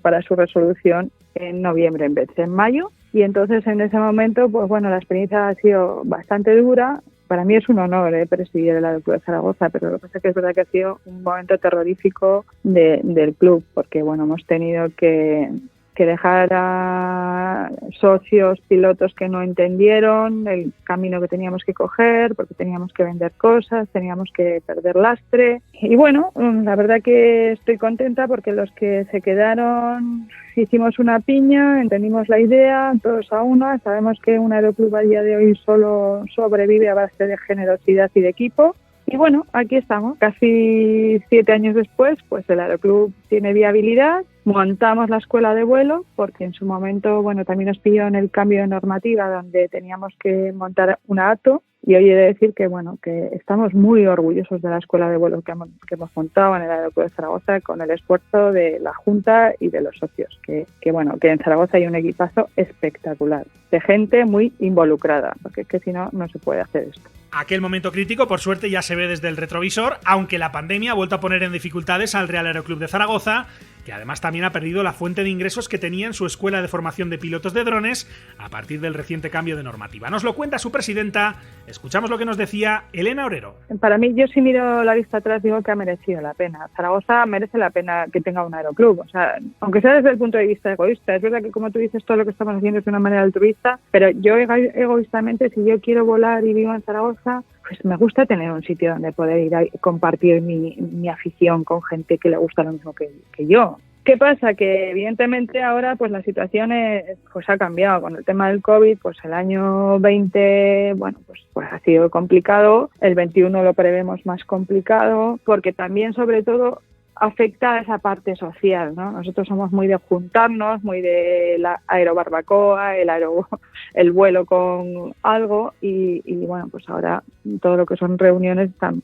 para su resolución en noviembre en vez de en mayo. Y entonces en ese momento, pues bueno, la experiencia ha sido bastante dura. Para mí es un honor presidir el Aeroclub de Zaragoza, pero lo que pasa es que es verdad que ha sido un momento terrorífico del club, porque bueno, hemos tenido que dejar a socios, pilotos que no entendieron el camino que teníamos que coger, porque teníamos que vender cosas, teníamos que perder lastre. Y bueno, la verdad que estoy contenta porque los que se quedaron hicimos una piña, entendimos la idea, todos a una. Sabemos que un Aeroclub a día de hoy solo sobrevive a base de generosidad y de equipo. Y bueno, aquí estamos. Casi 7 años después, pues el Aeroclub tiene viabilidad. Montamos la escuela de vuelo porque en su momento, bueno, también nos pilló en el cambio de normativa donde teníamos que montar una ATO. Y hoy he de decir que, bueno, que estamos muy orgullosos de la escuela de vuelo que hemos montado en el Aeroclub de Zaragoza con el esfuerzo de la Junta y de los socios. Que bueno, que en Zaragoza hay un equipazo espectacular, de gente muy involucrada, porque es que si no, no se puede hacer esto. Aquel momento crítico, por suerte, ya se ve desde el retrovisor, aunque la pandemia ha vuelto a poner en dificultades al Real Aeroclub de Zaragoza, que además también ha perdido la fuente de ingresos que tenía en su escuela de formación de pilotos de drones a partir del reciente cambio de normativa. Nos lo cuenta su presidenta, escuchamos lo que nos decía Elena Orero. Para mí, yo si miro la vista atrás, digo que ha merecido la pena. Zaragoza merece la pena que tenga un aeroclub, o sea, aunque sea desde el punto de vista egoísta. Es verdad que, como tú dices, todo lo que estamos haciendo es de una manera altruista, pero yo egoístamente, si yo quiero volar y vivo en Zaragoza, pues me gusta tener un sitio donde poder ir a compartir mi afición con gente que le gusta lo mismo que yo. ¿Qué pasa? Que evidentemente ahora pues la situación pues ha cambiado. Con el tema del COVID, pues el año 20, bueno, pues ha sido complicado. El 21 lo prevemos más complicado, porque también, sobre todo, afecta a esa parte social, ¿no? Nosotros somos muy de juntarnos, muy de la aerobarbacoa, el vuelo con algo y bueno, pues ahora todo lo que son reuniones están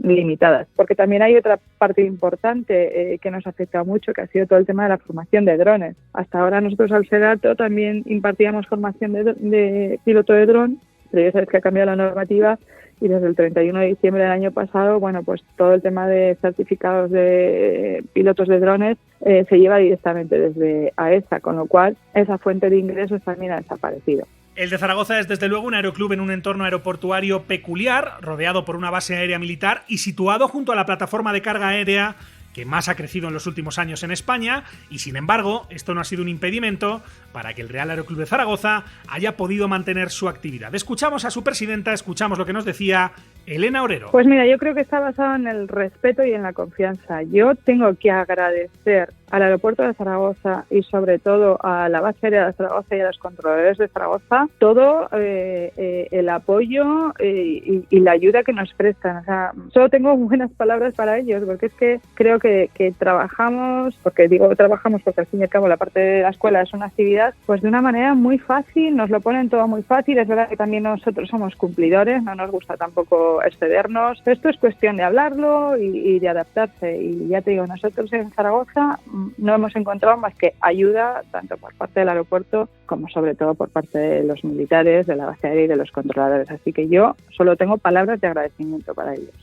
limitadas, porque también hay otra parte importante que nos ha afectado mucho, que ha sido todo el tema de la formación de drones. Hasta ahora nosotros al Serato también impartíamos formación de piloto de dron, pero ya sabes que ha cambiado la normativa y desde el 31 de diciembre del año pasado, bueno, pues todo el tema de certificados de pilotos de drones se lleva directamente desde AESA, con lo cual esa fuente de ingresos también ha desaparecido. El de Zaragoza es desde luego un aeroclub en un entorno aeroportuario peculiar, rodeado por una base aérea militar y situado junto a la plataforma de carga aérea que más ha crecido en los últimos años en España, y sin embargo, esto no ha sido un impedimento para que el Real Aeroclub de Zaragoza haya podido mantener su actividad. Escuchamos a su presidenta, escuchamos lo que nos decía Elena Orero. Pues mira, yo creo que está basado en el respeto y en la confianza. Yo tengo que agradecer al aeropuerto de Zaragoza y sobre todo a la base aérea de Zaragoza y a los controladores de Zaragoza todo el apoyo y la ayuda que nos prestan. O sea, solo tengo buenas palabras para ellos, porque es que creo que trabajamos, porque digo trabajamos porque al fin y al cabo la parte de la escuela es una actividad, pues de una manera muy fácil, nos lo ponen todo muy fácil. Es verdad que también nosotros somos cumplidores, no nos gusta tampoco excedernos. Esto es cuestión de hablarlo y de adaptarse. Y ya te digo, nosotros en Zaragoza no hemos encontrado más que ayuda tanto por parte del aeropuerto como sobre todo por parte de los militares, de la base aérea y de los controladores. Así que yo solo tengo palabras de agradecimiento para ellos.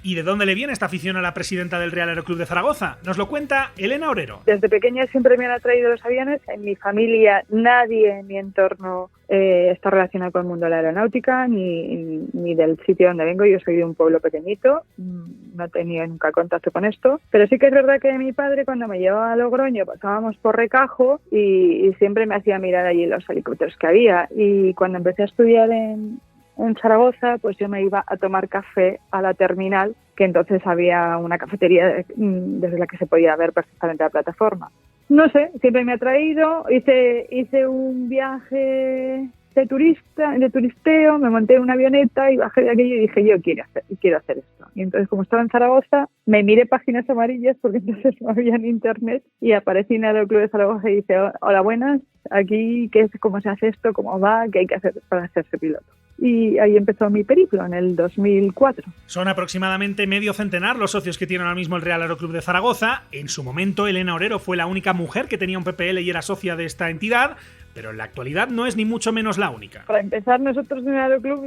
¿Y de dónde le viene esta afición a la presidenta del Real Aeroclub de Zaragoza? Nos lo cuenta Elena Orero. Desde pequeña siempre me han atraído los aviones. En mi familia nadie en mi entorno está relacionado con el mundo de la aeronáutica ni del sitio donde vengo. Yo soy de un pueblo pequeñito, no he tenido nunca contacto con esto, pero sí que es verdad que mi padre, cuando me llevaba a Logroño, pasábamos por Recajo y siempre me hacía mirar allí los helicópteros que había. Y cuando empecé a estudiar en Zaragoza, pues yo me iba a tomar café a la terminal, que entonces había una cafetería desde la que se podía ver perfectamente la plataforma. No sé, siempre me ha atraído. Hice un viaje de turisteo, me monté en una avioneta y bajé de aquello y dije, yo quiero hacer esto. Y entonces, como estaba en Zaragoza, me miré páginas amarillas porque entonces no había en internet y aparecí en el Aeroclub de Zaragoza y dice, hola, buenas, aquí, ¿cómo se hace esto? ¿Cómo va? ¿Qué hay que hacer para hacerse piloto? Y ahí empezó mi periplo, en el 2004. Son aproximadamente medio centenar los socios que tiene ahora mismo el Real Aeroclub de Zaragoza. En su momento, Elena Orero fue la única mujer que tenía un PPL y era socia de esta entidad, pero en la actualidad no es ni mucho menos la única. Para empezar, nosotros en el Aeroclub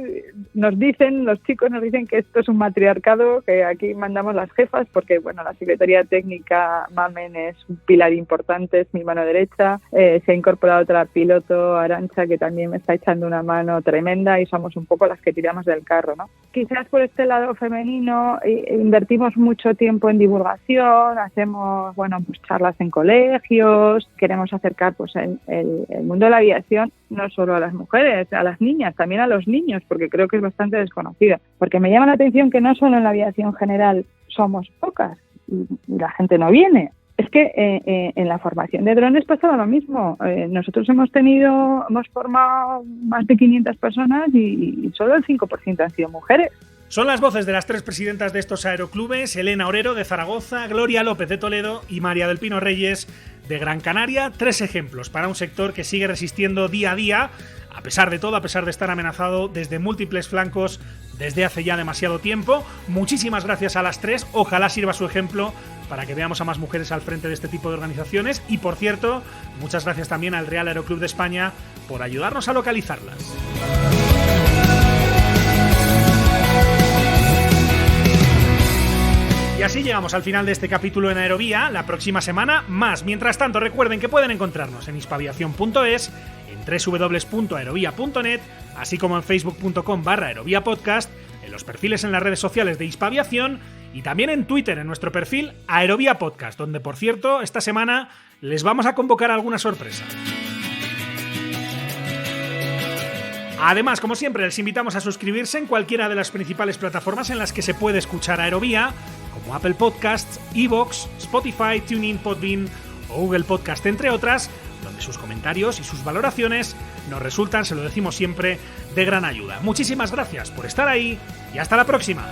los chicos nos dicen que esto es un matriarcado, que aquí mandamos las jefas, porque bueno, la Secretaría Técnica Mamen es un pilar importante, es mi mano derecha. Se ha incorporado otra piloto, Arantxa, que también me está echando una mano tremenda y somos un poco las que tiramos del carro, ¿no? Quizás por este lado femenino invertimos mucho tiempo en divulgación, hacemos pues charlas en colegios, queremos acercar pues el mundo de la aviación no solo a las mujeres, a las niñas, también a los niños, porque creo que es bastante desconocido. Porque me llama la atención que no solo en la aviación general somos pocas y la gente no viene. Es que en la formación de drones pasaba lo mismo. Nosotros hemos formado más de 500 personas y solo el 5% han sido mujeres. Son las voces de las tres presidentas de estos aeroclubes, Elena Orero de Zaragoza, Gloria López de Toledo y María del Pino Reyes de Gran Canaria. 3 ejemplos para un sector que sigue resistiendo día a día, a pesar de todo, a pesar de estar amenazado desde múltiples flancos desde hace ya demasiado tiempo. Muchísimas gracias a las 3, ojalá sirva su ejemplo para que veamos a más mujeres al frente de este tipo de organizaciones y, por cierto, muchas gracias también al Real Aeroclub de España por ayudarnos a localizarlas. Y así llegamos al final de este capítulo en Aerovía. La próxima semana más. Mientras tanto, recuerden que pueden encontrarnos en hispaviación.es, en www.aerovia.net, así como en facebook.com/aeroviapodcast, en los perfiles en las redes sociales de Hispaviación y también en Twitter, en nuestro perfil Aerovia Podcast, donde, por cierto, esta semana les vamos a convocar alguna sorpresa. Además, como siempre, les invitamos a suscribirse en cualquiera de las principales plataformas en las que se puede escuchar Aerovía, como Apple Podcasts, iVoox, Spotify, TuneIn, Podbean o Google Podcast, entre otras, donde sus comentarios y sus valoraciones nos resultan, se lo decimos siempre, de gran ayuda. Muchísimas gracias por estar ahí y hasta la próxima.